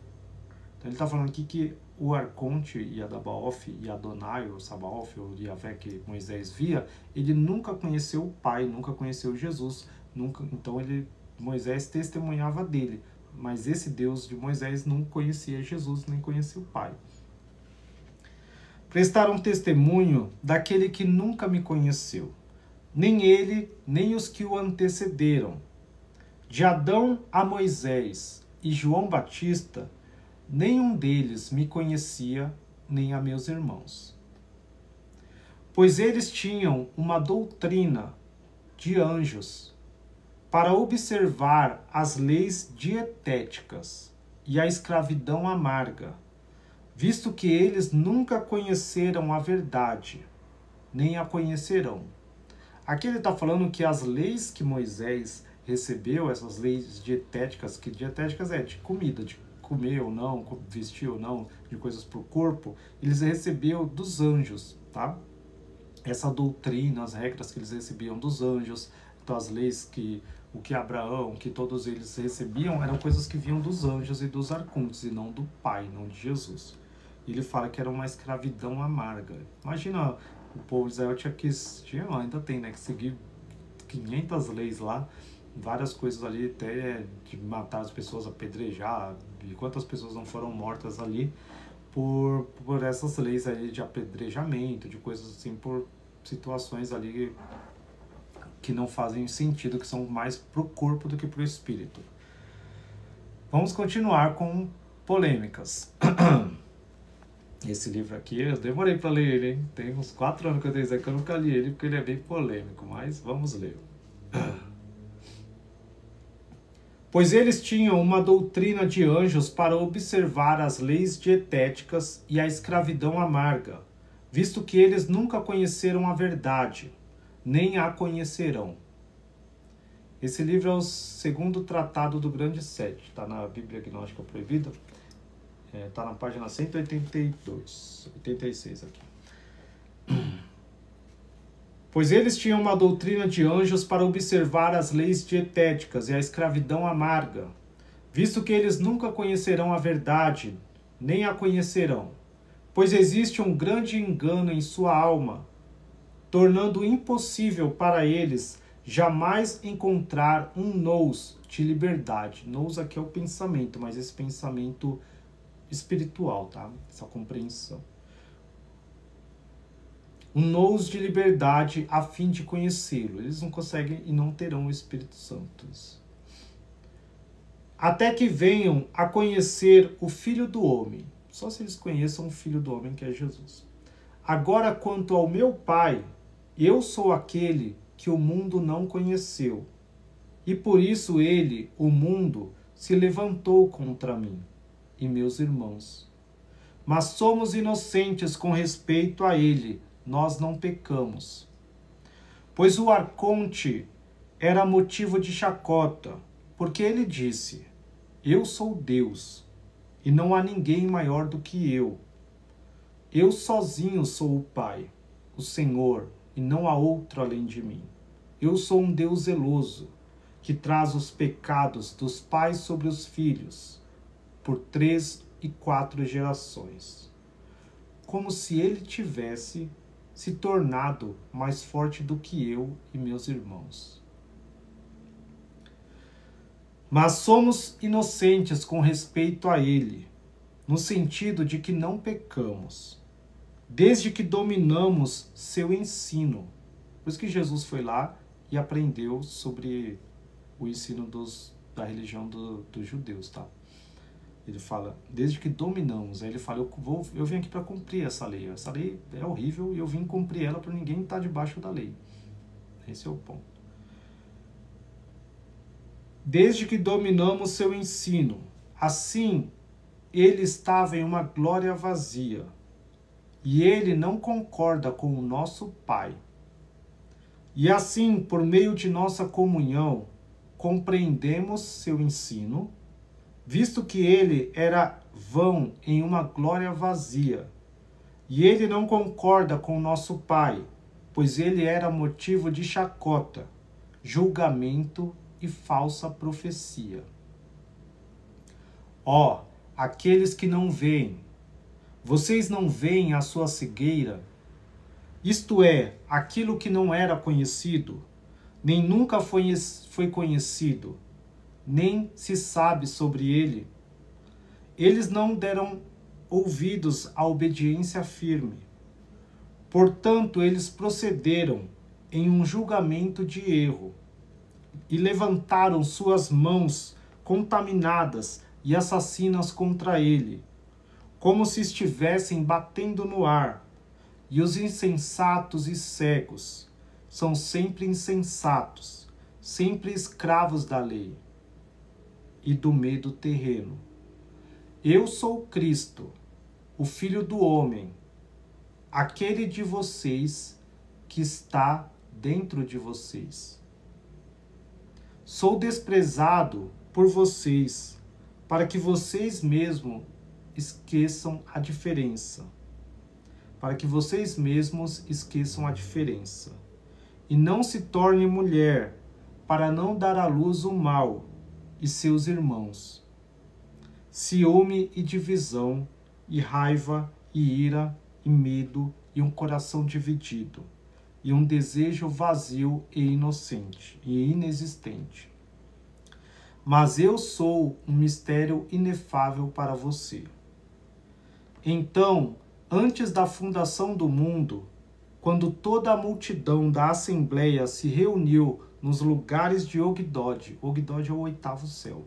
Então ele está falando aqui que o arconte Yadabaoth e Adonai, ou Sabaoth, ou Yahvé que Moisés via, ele nunca conheceu o Pai, nunca conheceu Jesus, então Moisés testemunhava dele, mas esse Deus de Moisés não conhecia Jesus, nem conhecia o Pai. Prestaram testemunho daquele que nunca me conheceu, nem ele, nem os que o antecederam. De Adão a Moisés e João Batista, nenhum deles me conhecia, nem a meus irmãos. Pois eles tinham uma doutrina de anjos para observar as leis dietéticas e a escravidão amarga, visto que eles nunca conheceram a verdade, nem a conhecerão. Aqui ele está falando que as leis que Moisés recebeu, essas leis dietéticas, que dietéticas é de comida, de comer ou não, vestir ou não, de coisas para o corpo, eles receberam dos anjos, tá? Essa doutrina, as regras que eles recebiam dos anjos, então as leis o que Abraão, que todos eles recebiam, eram coisas que vinham dos anjos e dos arcontes, e não do Pai, não de Jesus. Ele fala que era uma escravidão amarga. Imagina, o povo de Israel ainda tem, né, que seguir 500 leis lá, várias coisas ali, até de matar as pessoas, apedrejar, e quantas pessoas não foram mortas ali por essas leis ali de apedrejamento, de coisas assim, por situações ali que não fazem sentido, que são mais pro corpo do que pro espírito. Vamos continuar com polêmicas. Esse livro aqui, eu demorei para ler ele, hein? Tem uns 4 anos que eu tenho que eu nunca li ele, porque ele é bem polêmico, mas vamos ler. Pois eles tinham uma doutrina de anjos para observar as leis dietéticas e a escravidão amarga, visto que eles nunca conheceram a verdade, nem a conhecerão. Esse livro é o segundo tratado do Grande Sete, está na Bíblia Gnóstica Proibida, está na página 186 aqui. Pois eles tinham uma doutrina de anjos para observar as leis dietéticas e a escravidão amarga, visto que eles nunca conhecerão a verdade, nem a conhecerão, pois existe um grande engano em sua alma, tornando impossível para eles jamais encontrar um nous de liberdade. Nous aqui é o pensamento, mas esse pensamento espiritual, tá? Essa compreensão. Um nous de liberdade a fim de conhecê-lo. Eles não conseguem e não terão o Espírito Santo. Até que venham a conhecer o Filho do Homem. Só se eles conheçam o Filho do Homem, que é Jesus. Agora, quanto ao meu Pai, eu sou aquele que o mundo não conheceu. E por isso ele, o mundo, se levantou contra mim e meus irmãos. Mas somos inocentes com respeito a ele, nós não pecamos. Pois o arconte era motivo de chacota, porque ele disse: eu sou Deus, e não há ninguém maior do que eu. Eu sozinho sou o Pai, o Senhor, e não há outro além de mim. Eu sou um Deus zeloso, que traz os pecados dos pais sobre os filhos, por 3 e 4 gerações. Como se ele tivesse se tornado mais forte do que eu e meus irmãos. Mas somos inocentes com respeito a ele, no sentido de que não pecamos, desde que dominamos seu ensino. Por isso que Jesus foi lá e aprendeu sobre o ensino da religião dos judeus, tá? Ele fala, desde que dominamos. Aí ele fala, eu vim aqui para cumprir essa lei. Essa lei é horrível e eu vim cumprir ela para ninguém estar debaixo da lei. Esse é o ponto. Desde que dominamos seu ensino. Assim, ele estava em uma glória vazia. E ele não concorda com o nosso Pai. E assim, por meio de nossa comunhão, compreendemos seu ensino, visto que ele era vão em uma glória vazia. E ele não concorda com o nosso Pai, pois ele era motivo de chacota, julgamento e falsa profecia. Ó, aqueles que não veem, vocês não veem a sua cegueira? Isto é, aquilo que não era conhecido, nem nunca foi conhecido, nem se sabe sobre ele. Eles não deram ouvidos à obediência firme. Portanto, eles procederam em um julgamento de erro e levantaram suas mãos contaminadas e assassinas contra ele, como se estivessem batendo no ar. E os insensatos e cegos são sempre insensatos, sempre escravos da lei e do medo terreno. Eu sou Cristo, o Filho do Homem, aquele de vocês que está dentro de vocês. Sou desprezado por vocês, para que vocês mesmos esqueçam a diferença. Para que vocês mesmos esqueçam a diferença. E não se torne mulher, para não dar à luz o mal e seus irmãos. Ciúme e divisão, e raiva, e ira, e medo, e um coração dividido, e um desejo vazio e inocente, e inexistente. Mas eu sou um mistério inefável para você. Então, antes da fundação do mundo, quando toda a multidão da Assembleia se reuniu nos lugares de Ogdod, Ogdod é o 8º céu,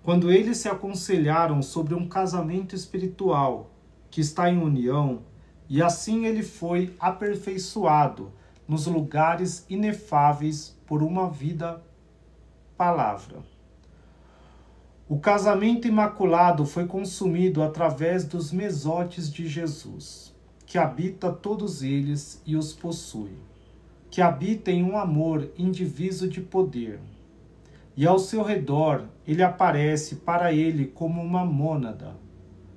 quando eles se aconselharam sobre um casamento espiritual que está em união, e assim ele foi aperfeiçoado nos lugares inefáveis por uma vida palavra. O casamento imaculado foi consumido através dos mesotes de Jesus, que habita todos eles e os possui, que habita em um amor indiviso de poder. E ao seu redor ele aparece para ele como uma mônada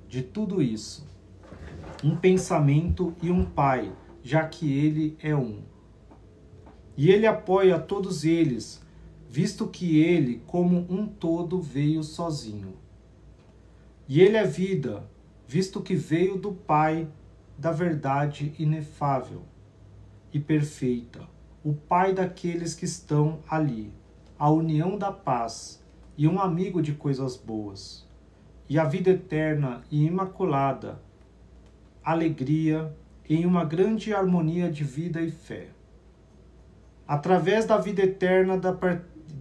de tudo isso, um pensamento e um pai, já que ele é um. E ele apoia todos eles, visto que ele, como um todo, veio sozinho. E ele é vida, visto que veio do Pai da verdade inefável. e perfeita, o Pai daqueles que estão ali, a união da paz e um amigo de coisas boas, e a vida eterna e imaculada, alegria em uma grande harmonia de vida e fé. Através da vida eterna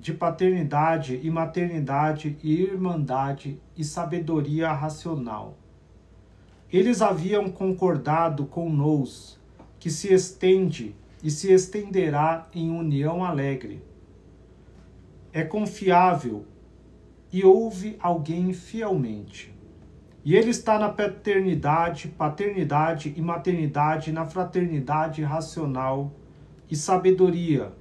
de paternidade e maternidade e irmandade e sabedoria racional. Eles haviam concordado com nós que se estende e se estenderá em união alegre. É confiável e ouve alguém fielmente. E ele está na paternidade e maternidade, na fraternidade racional e sabedoria.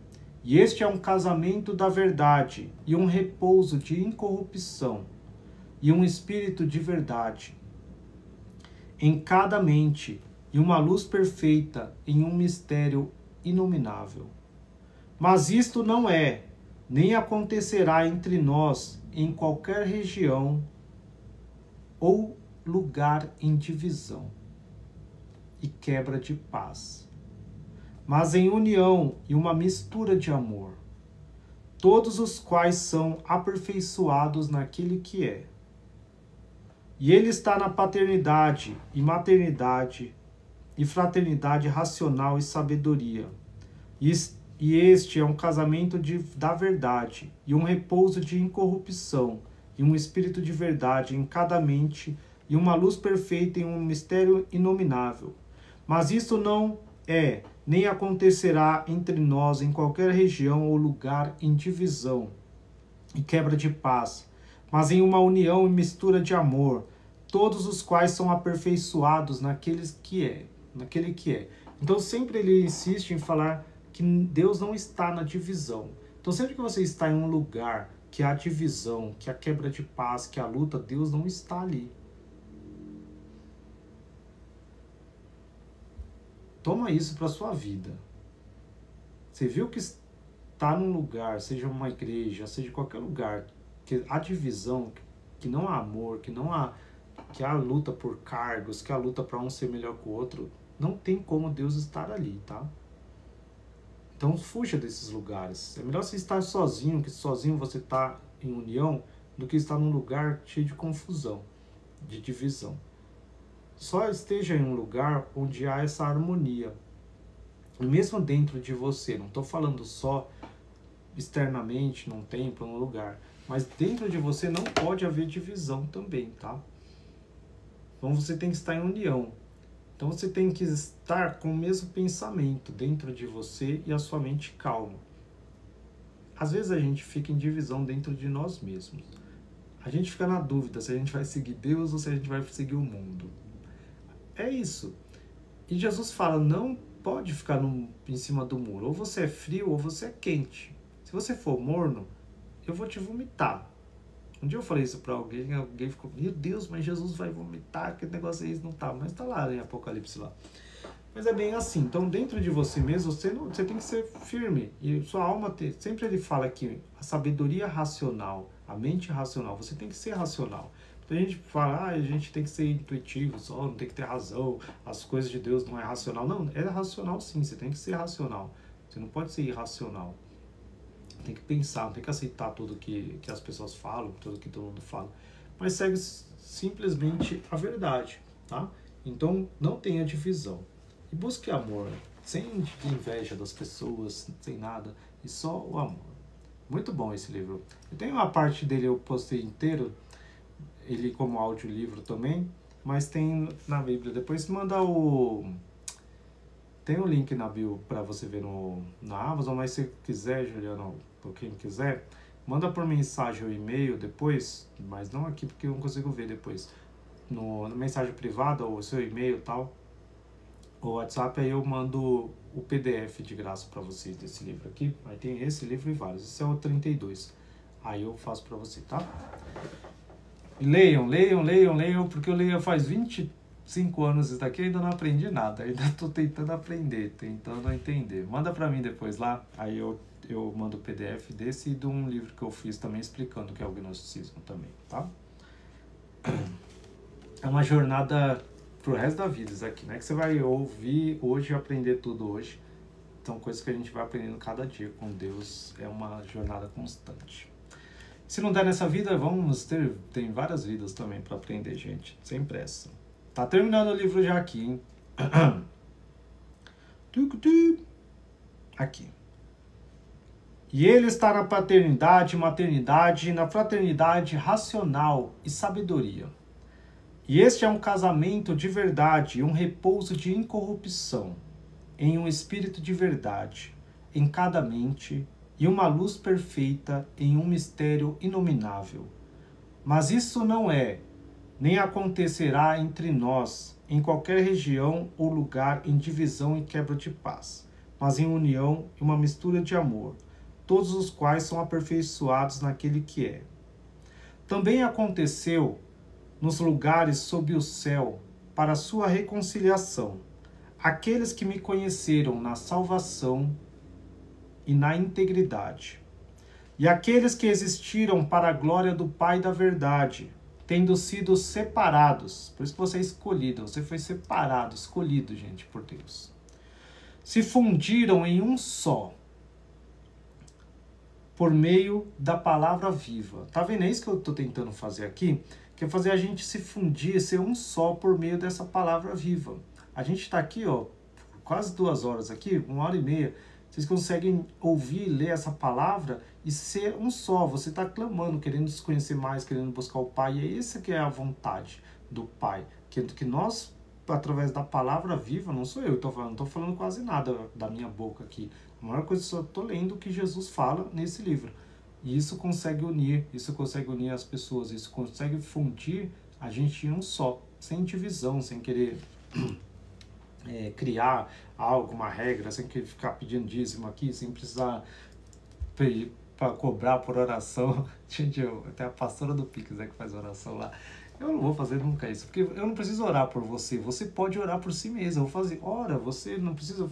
E este é um casamento da verdade e um repouso de incorrupção e um espírito de verdade em cada mente e uma luz perfeita em um mistério inominável. Mas isto não é, nem acontecerá entre nós em qualquer região ou lugar em divisão e quebra de paz, mas em união e uma mistura de amor, todos os quais são aperfeiçoados naquele que é. E ele está na paternidade e maternidade e fraternidade racional e sabedoria. E este é um casamento da verdade e um repouso de incorrupção e um espírito de verdade em cada mente e uma luz perfeita em um mistério inominável. Mas isto não é, nem acontecerá entre nós em qualquer região ou lugar em divisão e quebra de paz, mas em uma união e mistura de amor, todos os quais são aperfeiçoados naquele que é. Então sempre ele insiste em falar que Deus não está na divisão. Então sempre que você está em um lugar que há divisão, que há quebra de paz, que há luta, Deus não está ali. Toma isso para sua vida. Você viu que está num lugar, seja uma igreja, seja qualquer lugar, que há divisão, que não há amor, que há luta por cargos, que há luta para um ser melhor que o outro, não tem como Deus estar ali, tá? Então fuja desses lugares. É melhor você estar sozinho, que sozinho você está em união, do que estar num lugar cheio de confusão, de divisão. Só esteja em um lugar onde há essa harmonia. E mesmo dentro de você, não estou falando só externamente, num templo, num lugar, mas dentro de você não pode haver divisão também, tá? Então você tem que estar em união. Então você tem que estar com o mesmo pensamento dentro de você e a sua mente calma. Às vezes a gente fica em divisão dentro de nós mesmos. A gente fica na dúvida se a gente vai seguir Deus ou se a gente vai seguir o mundo. É isso. E Jesus fala, não pode ficar em cima do muro. Ou você é frio ou você é quente. Se você for morno, eu vou te vomitar. Um dia eu falei isso pra alguém ficou, meu Deus, mas Jesus vai vomitar, que negócio é esse? Não tá, mas tá lá em Apocalipse lá. Mas é bem assim, então dentro de você mesmo, você tem que ser firme. E sua alma, sempre ele fala que a sabedoria racional, a mente racional, você tem que ser racional. Então a gente fala, a gente tem que ser intuitivo só, não tem que ter razão, as coisas de Deus não é racional. Não, é racional sim, você tem que ser racional. Você não pode ser irracional. Tem que pensar, não tem que aceitar tudo que as pessoas falam, tudo que todo mundo fala. Mas segue simplesmente a verdade, tá? Então não tenha divisão. E busque amor, sem inveja das pessoas, sem nada, e só o amor. Muito bom esse livro. Eu tenho uma parte dele, eu postei inteiro, ele como audiolivro também, mas tem na Bíblia. Depois manda tem o link na bio para você ver na Amazon, mas se quiser, Juliano, ou quem quiser, manda por mensagem ou e-mail depois, mas não aqui porque eu não consigo ver depois. Na mensagem privada ou seu e-mail e tal, o WhatsApp, aí eu mando o PDF de graça para vocês desse livro aqui. Aí tem esse livro e vários. Esse é o 32. Aí eu faço para você, tá? E leiam, porque eu leio faz 25 anos isso daqui e ainda não aprendi nada. Ainda estou tentando aprender, tentando entender. Manda para mim depois lá, aí eu mando o PDF desse e de um livro que eu fiz também explicando o que é o gnosticismo também, tá? É uma jornada pro resto da vida isso aqui, não é que você vai ouvir hoje e aprender tudo hoje. São coisas que a gente vai aprendendo cada dia com Deus, é uma jornada constante. Se não der nessa vida, tem várias vidas também para aprender, gente, sem pressa. Tá terminando o livro já aqui, hein? Aqui. E ele está na paternidade, maternidade, na fraternidade racional e sabedoria. E este é um casamento de verdade, um repouso de incorrupção, em um espírito de verdade, em cada mente, e uma luz perfeita em um mistério inominável. Mas isso não é, nem acontecerá entre nós, em qualquer região ou lugar em divisão e quebra de paz, mas em união e uma mistura de amor, todos os quais são aperfeiçoados naquele que é. Também aconteceu nos lugares sob o céu, para sua reconciliação, aqueles que me conheceram na salvação e na integridade, e aqueles que existiram para a glória do Pai da verdade, tendo sido separados, por isso que você é escolhido, você foi separado, escolhido, gente, por Deus, se fundiram em um só, por meio da palavra viva. Tá vendo? É isso que eu estou tentando fazer aqui, que é fazer a gente se fundir, ser um só por meio dessa palavra viva. A gente está aqui, ó, quase 2 horas aqui, 1h30, vocês conseguem ouvir e ler essa palavra e ser um só. Você está clamando, querendo se conhecer mais, querendo buscar o Pai. E é essa que é a vontade do Pai. Que nós, através da palavra viva, não sou eu, não estou falando quase nada da minha boca aqui. A maior coisa que eu estou lendo o que Jesus fala nesse livro. E isso consegue unir as pessoas, isso consegue fundir a gente em um só, sem divisão, sem querer criar algo, uma regra, sem querer ficar pedindo dízimo aqui, sem precisar pedir para cobrar por oração. Gente, até a pastora do Pix, que faz oração lá. Eu não vou fazer nunca isso, porque eu não preciso orar por você, você pode orar por si mesmo. Eu vou fazer, ora, você não precisa,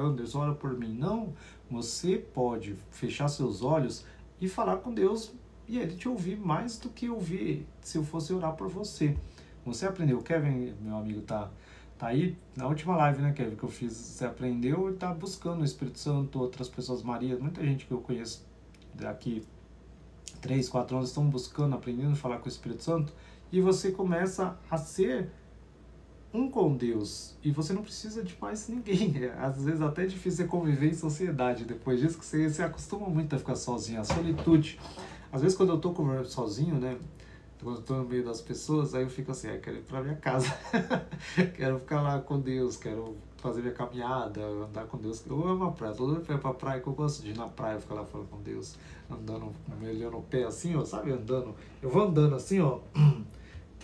Anderson, ora por mim. Não, você pode fechar seus olhos e falar com Deus e Ele te ouvir mais do que ouvir se eu fosse orar por você. Você aprendeu, o Kevin, meu amigo, tá aí na última live, né, Kevin, que eu fiz, você aprendeu e tá buscando o Espírito Santo, outras pessoas, Maria, muita gente que eu conheço daqui 3, 4 anos estão buscando, aprendendo a falar com o Espírito Santo, e você começa a ser um com Deus, e você não precisa de mais ninguém. Às vezes até é difícil conviver em sociedade depois disso, que você acostuma muito a ficar sozinho, a solitude. Às vezes quando eu tô sozinho, né, quando eu tô no meio das pessoas, aí eu fico assim, quero ir pra minha casa, quero ficar lá com Deus, quero fazer minha caminhada, andar com Deus. Eu amo a praia, todo mundo vai pra praia, que eu gosto de ir na praia, ficar lá falando com Deus, andando, melhando o pé assim, ó, sabe, andando. Eu vou andando assim, ó,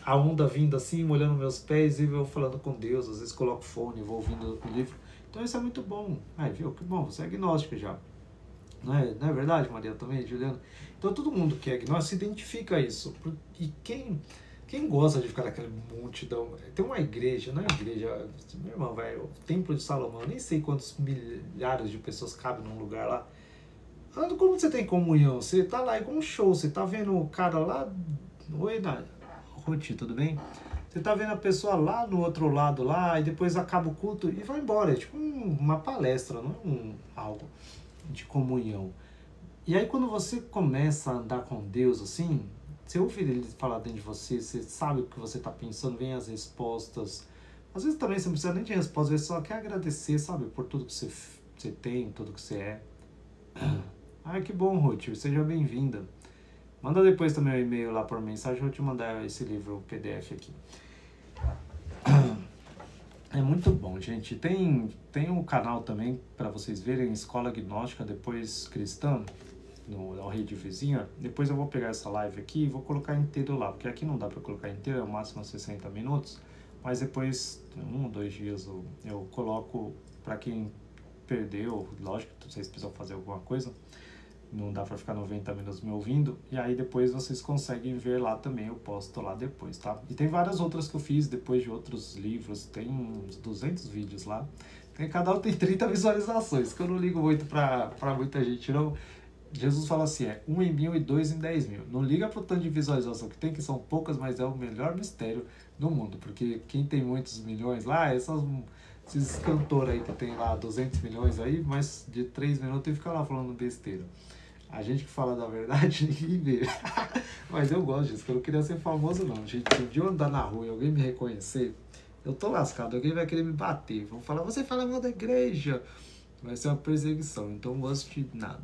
a onda vindo assim, molhando meus pés e eu falando com Deus, às vezes coloco fone, vou ouvindo o livro. Então isso é muito bom. Viu? Que bom, você é agnóstico já. Não é verdade, Maria, também, Juliana? Então todo mundo que é agnóstico se identifica a isso. E quem gosta de ficar naquela multidão... Tem uma igreja, não é igreja... Meu irmão, velho, o Templo de Salomão, nem sei quantos milhares de pessoas cabem num lugar lá. Como você tem comunhão? Você tá lá, é como um show, você tá vendo o cara lá... Oi, Ruth, tudo bem? Você tá vendo a pessoa lá no outro lado lá, e depois acaba o culto e vai embora. É tipo uma palestra, não é algo de comunhão. E aí quando você começa a andar com Deus assim, você ouve Ele falar dentro de você, você sabe o que você tá pensando, vem as respostas. Às vezes também você não precisa nem de resposta, você só quer agradecer, sabe, por tudo que você tem, tudo que você é. Que bom, Ruth, seja bem-vinda. Manda depois também o e-mail lá por mensagem, eu vou te mandar esse livro PDF aqui. É muito bom, gente. Tem um canal também para vocês verem, Escola Agnóstica, depois Cristã, no Rede Vizinha. Depois eu vou pegar essa live aqui e vou colocar inteiro lá, porque aqui não dá para colocar inteiro, é o máximo 60 minutos, mas depois, 1 ou 2 dias, eu coloco para quem perdeu, lógico que vocês precisam fazer alguma coisa, não dá para ficar 90 minutos me ouvindo, e aí depois vocês conseguem ver lá também, eu posto lá depois, tá? E tem várias outras que eu fiz depois de outros livros, tem uns 200 vídeos lá, cada um tem 30 visualizações, que eu não ligo muito para muita gente, não. Jesus fala assim, 1 em 1000 e 2 em 10 mil, não liga pro tanto de visualização que tem, que são poucas, mas é o melhor mistério do mundo, porque quem tem muitos milhões lá, esses cantores aí que tem lá 200 milhões aí, mas de 3 minutos e fica lá falando besteira. A gente que fala da verdade, ninguém vê. Mas eu gosto disso, que eu não queria ser famoso não. Gente, se um dia eu andar na rua e alguém me reconhecer, eu tô lascado, alguém vai querer me bater. Vão falar, você fala mal da igreja. Vai ser uma perseguição, então não gosto de nada.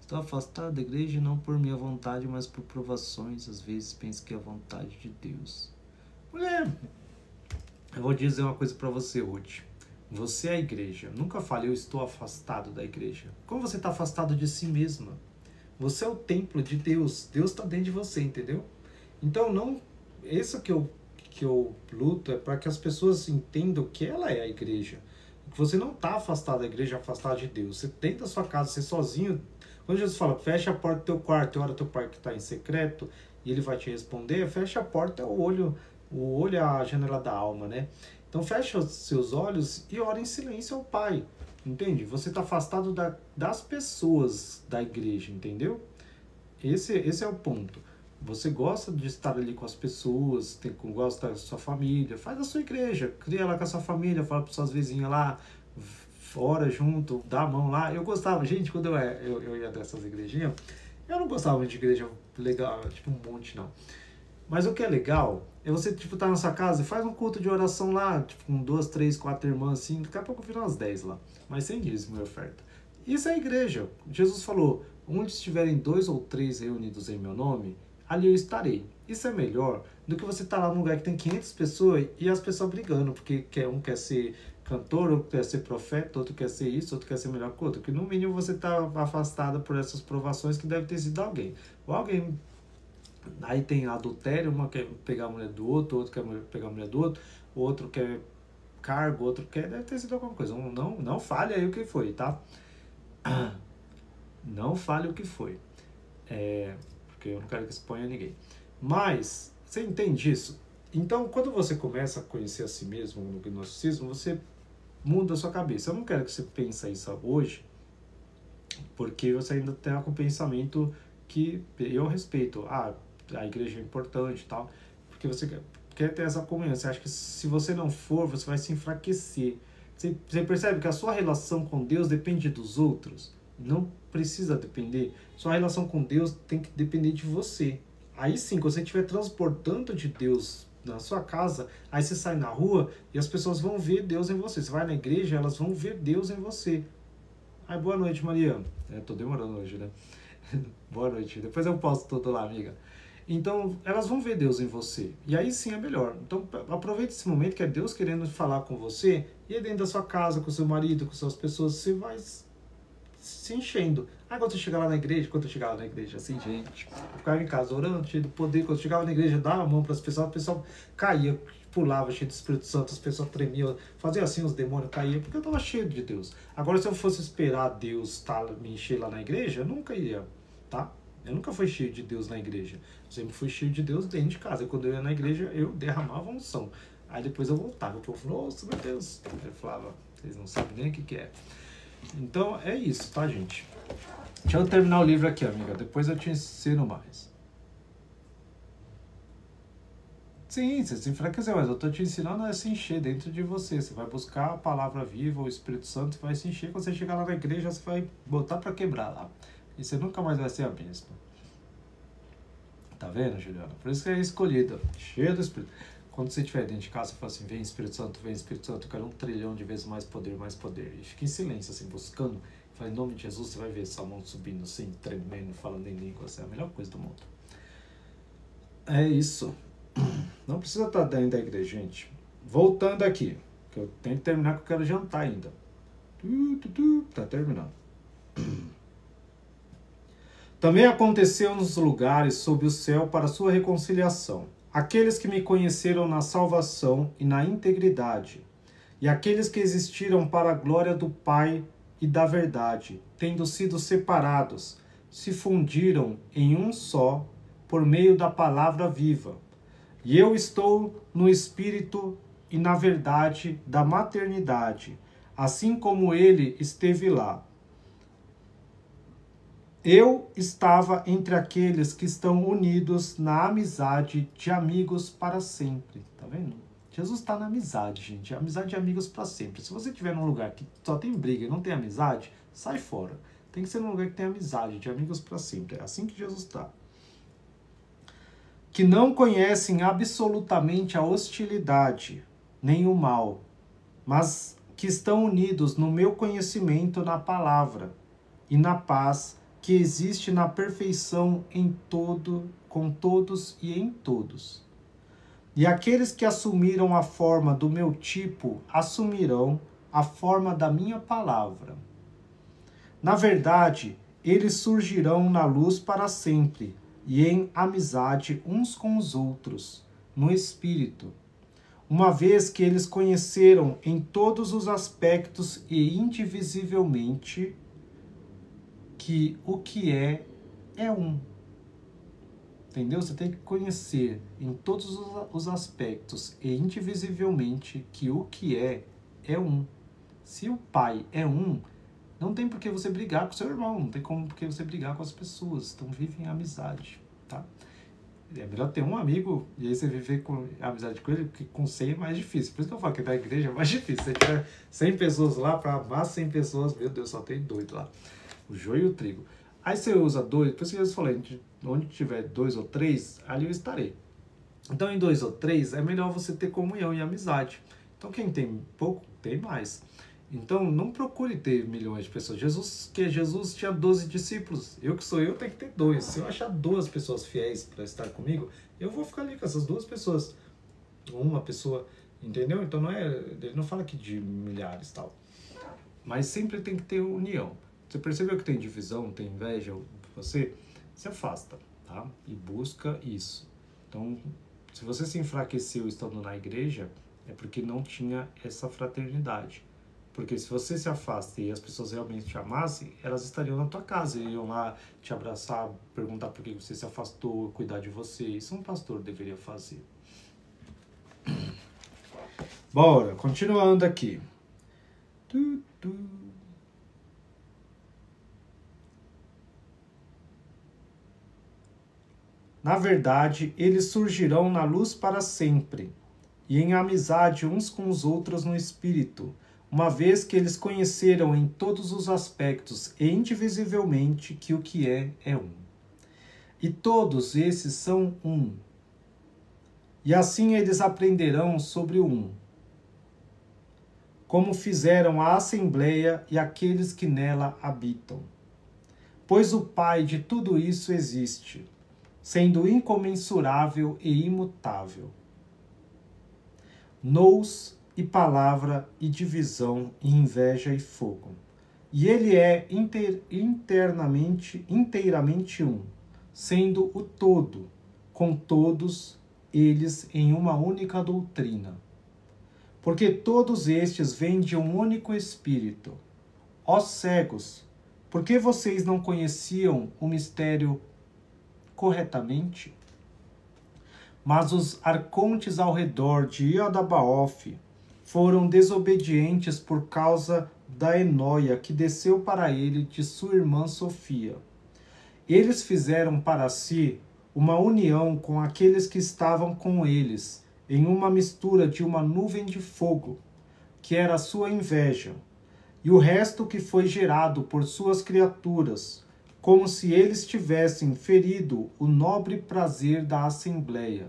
Estou afastado da igreja não por minha vontade, mas por provações. Às vezes penso que é a vontade de Deus. Mulher, eu vou dizer uma coisa pra você, Ruth. Você é a igreja. Nunca fale, eu estou afastado da igreja. Como você está afastado de si mesma? Você é o templo de Deus. Deus está dentro de você, entendeu? Então, não. Isso que eu luto é para que as pessoas entendam que ela é a igreja. Que você não está afastado da igreja, afastado de Deus. Você dentro da sua casa, você sozinho. Quando Jesus fala, fecha a porta do teu quarto, e ora teu pai que está em secreto, e ele vai te responder, fecha a porta, o olho é a janela da alma, né? Então fecha os seus olhos e ora em silêncio ao Pai, entende? Você está afastado das pessoas da igreja, entendeu? Esse é o ponto. Você gosta de estar ali com as pessoas, gosta da sua família, faz a sua igreja, cria lá com a sua família, fala para suas vizinhas lá, ora junto, dá a mão lá. Eu gostava, gente, quando eu ia dessas igrejinhas, eu não gostava de igreja legal, tipo um monte não. Mas o que é legal é você, tipo, tá na sua casa e faz um culto de oração lá, tipo, com 2, 3, 4 irmãs, assim, daqui a pouco vira umas 10 lá, mas sem dízimo e oferta. Isso é a igreja. Jesus falou, onde estiverem 2 ou 3 reunidos em meu nome, ali eu estarei. Isso é melhor do que você estar lá num lugar que tem 500 pessoas e as pessoas brigando, porque um quer ser cantor, outro quer ser profeta, outro quer ser isso, outro quer ser melhor que o outro, que no mínimo você tá afastada por essas provações que deve ter sido alguém. Ou alguém. Aí tem adultério, uma quer pegar a mulher do outro, outro quer pegar a mulher do outro, o outro quer cargo, outro quer... Deve ter sido alguma coisa. Não fale aí o que foi, tá? Não fale o que foi. Porque eu não quero que exponha ninguém. Mas, você entende isso? Então, quando você começa a conhecer a si mesmo no gnosticismo, você muda a sua cabeça. Eu não quero que você pense isso hoje, porque você ainda tem um pensamento que eu respeito. A igreja é importante e tal, porque você quer ter essa comunhão. Você acha que se você não for, você vai se enfraquecer. Você percebe que a sua relação com Deus depende dos outros? Não precisa depender. Sua relação com Deus tem que depender de você. Aí sim, quando você estiver transportando de Deus na sua casa, aí você sai na rua e as pessoas vão ver Deus em você. Você vai na igreja, elas vão ver Deus em você. Boa noite, Maria. Tô demorando hoje, né? Boa noite. Depois eu posto tudo lá, amiga. Então, elas vão ver Deus em você. E aí sim é melhor. Então, aproveite esse momento que é Deus querendo falar com você. E aí dentro da sua casa, com seu marido, com suas pessoas, você vai se enchendo. Quando você chegar lá na igreja, assim, gente, eu ficava em casa orando, cheio do poder. Quando eu chegava na igreja, dava a mão para as pessoas, o pessoal caía, pulava, cheio do Espírito Santo, as pessoas tremiam, fazia assim, os demônios caíam, porque eu estava cheio de Deus. Agora, se eu fosse esperar Deus me encher lá na igreja, eu nunca iria, tá? Eu nunca fui cheio de Deus na igreja. Eu sempre fui cheio de Deus dentro de casa. Quando eu ia na igreja, eu derramava unção. Aí depois eu voltava. O povo falou, nossa, meu Deus. Eu falava, vocês não sabem nem o que é. Então é isso, tá, gente? Deixa eu terminar o livro aqui, amiga. Depois eu te ensino mais. Sim, você se enfraqueceu, mas eu tô te ensinando a se encher dentro de você. Você vai buscar a palavra viva, o Espírito Santo vai se encher. Quando você chegar lá na igreja, você vai botar pra quebrar lá. E você nunca mais vai ser a bispa. Tá vendo, Juliana? Por isso que é escolhida, cheia do Espírito. Quando você estiver dentro de casa, você fala assim, vem Espírito Santo, eu quero 1 trilhão de vezes mais poder, mais poder. E fica em silêncio, assim, buscando. Fala, em nome de Jesus, você vai ver essa mão subindo, assim, tremendo, falando em língua. Assim, é a melhor coisa do mundo. É isso. Não precisa estar dentro da igreja, gente. Voltando aqui, que eu tenho que terminar, que eu quero jantar ainda. Tá terminando. Também aconteceu nos lugares sob o céu para sua reconciliação, aqueles que me conheceram na salvação e na integridade, e aqueles que existiram para a glória do Pai e da verdade, tendo sido separados, se fundiram em um só, por meio da palavra viva. E eu estou no espírito e na verdade da maternidade, assim como ele esteve lá. Eu estava entre aqueles que estão unidos na amizade de amigos para sempre. Tá vendo? Jesus está na amizade, gente. A amizade é amigos para sempre. Se você estiver num lugar que só tem briga e não tem amizade, sai fora. Tem que ser num lugar que tem amizade, de amigos para sempre. É assim que Jesus está. Que não conhecem absolutamente a hostilidade, nem o mal, mas que estão unidos no meu conhecimento na palavra e na paz que existe na perfeição em todo, com todos e em todos. E aqueles que assumiram a forma do meu tipo, assumirão a forma da minha palavra. Na verdade, eles surgirão na luz para sempre, e em amizade uns com os outros, no Espírito, uma vez que eles conheceram em todos os aspectos e indivisivelmente que o que é um. Entendeu? Você tem que conhecer em todos os aspectos e indivisivelmente que o que é um. Se o Pai é um, não tem por que você brigar com seu irmão, não tem como por que você brigar com as pessoas. Então vive em amizade, tá? É melhor ter um amigo e aí você viver com amizade com ele, porque com 100 é mais difícil. Por isso que eu falo que da igreja é mais difícil. Se tiver 100 pessoas lá, para amar 100 pessoas, meu Deus, só tem doido lá. O joio e o trigo. Aí você usa 2, por isso que eu falei, onde tiver 2 ou 3, ali eu estarei. Então em 2 ou 3 é melhor você ter comunhão e amizade. Então quem tem pouco, tem mais. Então não procure ter milhões de pessoas. Jesus tinha 12 discípulos. Eu que sou eu, tenho que ter 2. Se eu achar 2 pessoas fiéis para estar comigo, eu vou ficar ali com essas 2 pessoas. Uma pessoa, entendeu? Então ele não fala aqui de milhares e tal. Mas sempre tem que ter união. Você percebeu que tem divisão, tem inveja, você se afasta, tá? E busca isso. Então, se você se enfraqueceu estando na igreja, é porque não tinha essa fraternidade. Porque se você se afasta e as pessoas realmente te amassem, elas estariam na tua casa, iriam lá te abraçar, perguntar por que você se afastou, cuidar de você. Isso um pastor deveria fazer. Bora, continuando aqui. Na verdade, eles surgirão na luz para sempre, e em amizade uns com os outros no Espírito, uma vez que eles conheceram em todos os aspectos e indivisivelmente que o que é um. E todos esses são um. E assim eles aprenderão sobre o um, como fizeram a Assembleia e aqueles que nela habitam. Pois o Pai de tudo isso existe, sendo incomensurável e imutável. Nous e palavra e divisão e inveja e fogo. E ele é inteiramente um, sendo o todo, com todos eles em uma única doutrina. Porque todos estes vêm de um único Espírito. Ó cegos, por que vocês não conheciam o mistério corretamente? Mas os arcontes ao redor de Iodabaoth foram desobedientes por causa da enóia que desceu para ele de sua irmã Sofia. Eles fizeram para si uma união com aqueles que estavam com eles, em uma mistura de uma nuvem de fogo, que era a sua inveja, e o resto que foi gerado por suas criaturas, como se eles tivessem ferido o nobre prazer da Assembleia.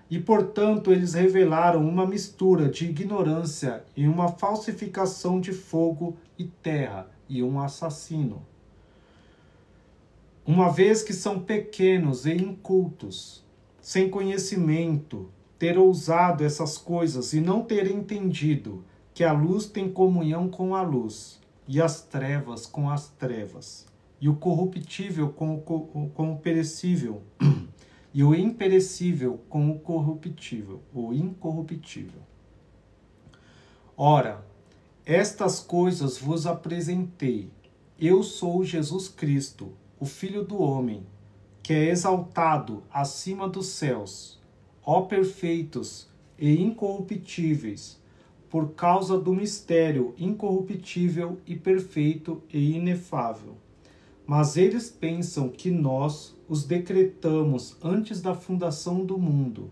E, portanto, eles revelaram uma mistura de ignorância e uma falsificação de fogo e terra e um assassino. Uma vez que são pequenos e incultos, sem conhecimento, ter ousado essas coisas e não ter entendido que a luz tem comunhão com a luz, e as trevas com as trevas, e o corruptível com o perecível, e o imperecível com o corruptível, o incorruptível. Ora, estas coisas vos apresentei. Eu sou Jesus Cristo, o Filho do Homem, que é exaltado acima dos céus, ó perfeitos e incorruptíveis, por causa do mistério incorruptível e perfeito e inefável. Mas eles pensam que nós os decretamos antes da fundação do mundo.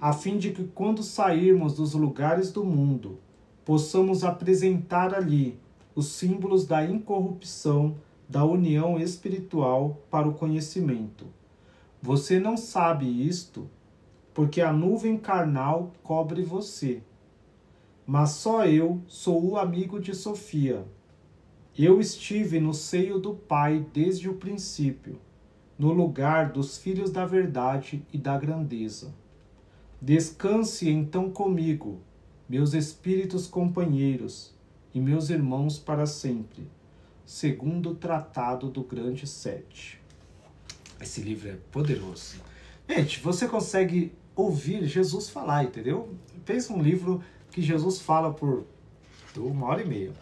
a fim de que quando sairmos dos lugares do mundo, possamos apresentar ali os símbolos da incorrupção, da união espiritual para o conhecimento. Você não sabe isto, porque a nuvem carnal cobre você. Mas só eu sou o amigo de Sofia. Eu estive no seio do Pai desde o princípio, no lugar dos filhos da verdade e da grandeza. Descanse então comigo, meus espíritos companheiros e meus irmãos para sempre, segundo o Tratado do Grande Sete. Esse livro é poderoso. Gente, você consegue ouvir Jesus falar, entendeu? Pensa um livro que Jesus fala por 1h30.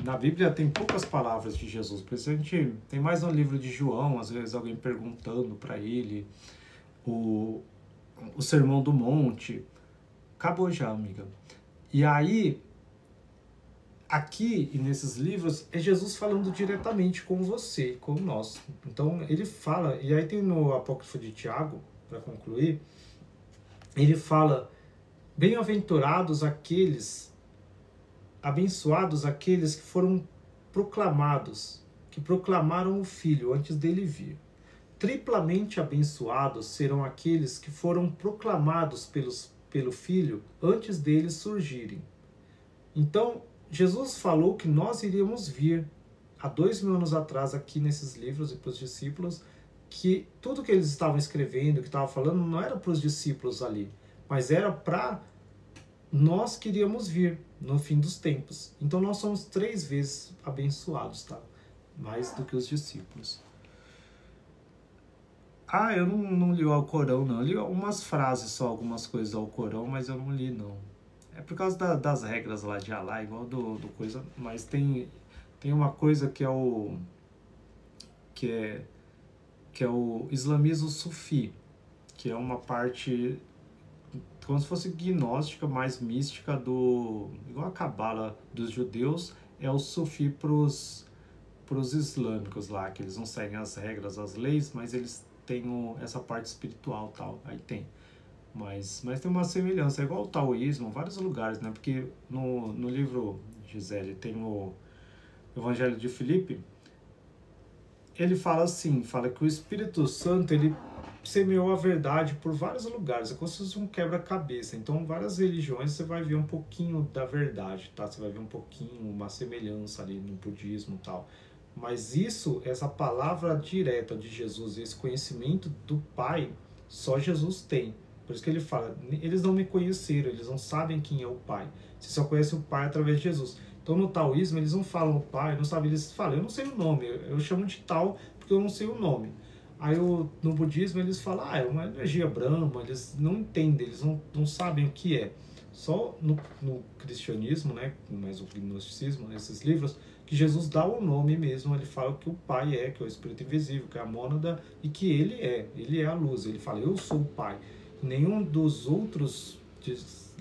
Na Bíblia tem poucas palavras de Jesus, por isso a gente tem mais no livro de João, às vezes alguém perguntando para ele, o Sermão do Monte. Acabou já, amiga. E aí, aqui e nesses livros, é Jesus falando diretamente com você, com nós. Então, ele fala, e aí tem no Apócrifo de Tiago, para concluir, ele fala: bem-aventurados aqueles, abençoados aqueles que foram proclamados, que proclamaram o Filho antes dele vir. Triplamente abençoados serão aqueles que foram proclamados pelo Filho antes deles surgirem. Então, Jesus falou que nós iríamos vir há 2000 anos atrás aqui nesses livros e para os discípulos, que tudo que eles estavam escrevendo, que estavam falando, não era para os discípulos ali, mas era para nós que iríamos vir no fim dos tempos. Então nós somos 3 vezes abençoados, tá? Mais do que os discípulos. Eu não li o Alcorão, não. Eu li umas frases só, algumas coisas do Alcorão, mas eu não li, não. É por causa das regras lá de Alá, igual do coisa, mas tem uma coisa que é o islamismo sufi, que é uma parte como se fosse gnóstica, mais mística igual a cabala dos judeus, é o sufi pros islâmicos lá, que eles não seguem as regras, as leis, mas eles têm essa parte espiritual tal, aí tem. Mas tem uma semelhança, é igual ao taoísmo, vários lugares, né? Porque no livro, Gisele, tem o Evangelho de Filipe, ele fala assim, fala que o Espírito Santo, ele semeou a verdade por vários lugares, é como se fosse um quebra-cabeça. Então, várias religiões você vai ver um pouquinho da verdade, tá? Você vai ver um pouquinho, uma semelhança ali no budismo e tal. Mas essa palavra direta de Jesus, esse conhecimento do Pai, só Jesus tem. Por isso que ele fala, eles não me conheceram, eles não sabem quem é o Pai. Você só conhece o Pai através de Jesus. Então, no taoísmo, eles não falam o Pai, não sabem, eles falam, eu não sei o nome, eu chamo de tal porque eu não sei o nome. Aí no budismo eles falam, é uma energia Brahma, eles não entendem, eles não sabem o que é. Só no cristianismo, né, mas o gnosticismo, nesses livros, que Jesus dá o nome mesmo, ele fala que o Pai é, que é o Espírito Invisível, que é a mônada, e que ele é a luz, ele fala, eu sou o Pai. Nenhum dos outros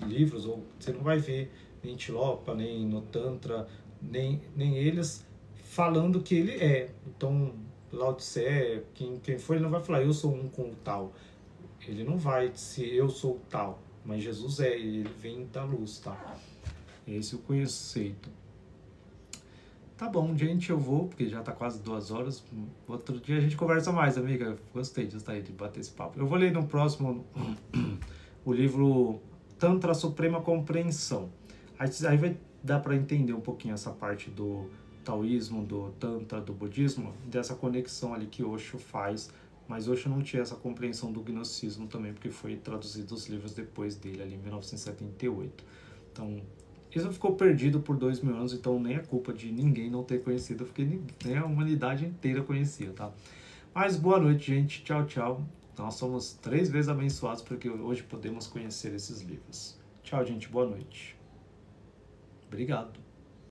livros, ou você não vai ver nem Tilopa, nem no Tantra, nem eles falando que ele é. Então, Lao Tse, quem for, ele não vai falar eu sou um com o tal. Ele não vai dizer eu sou o tal. Mas Jesus ele vem da luz, tá? Esse é o conceito. Tá bom, gente, eu vou, porque já tá quase 2 horas. Outro dia a gente conversa mais, amiga. Gostei de bater esse papo. Eu vou ler no próximo o livro Tantra Suprema Compreensão. Aí vai dar para entender um pouquinho essa parte do taoísmo, do tantra, do budismo, dessa conexão ali que Osho faz, mas Osho não tinha essa compreensão do gnosticismo também, porque foi traduzido os livros depois dele, ali em 1978. Então, isso ficou perdido por 2000 anos, então nem é culpa de ninguém não ter conhecido, porque nem a humanidade inteira conhecia, tá? Mas boa noite, gente. Tchau, tchau. Nós somos 3 vezes abençoados porque hoje podemos conhecer esses livros. Tchau, gente. Boa noite. Obrigado.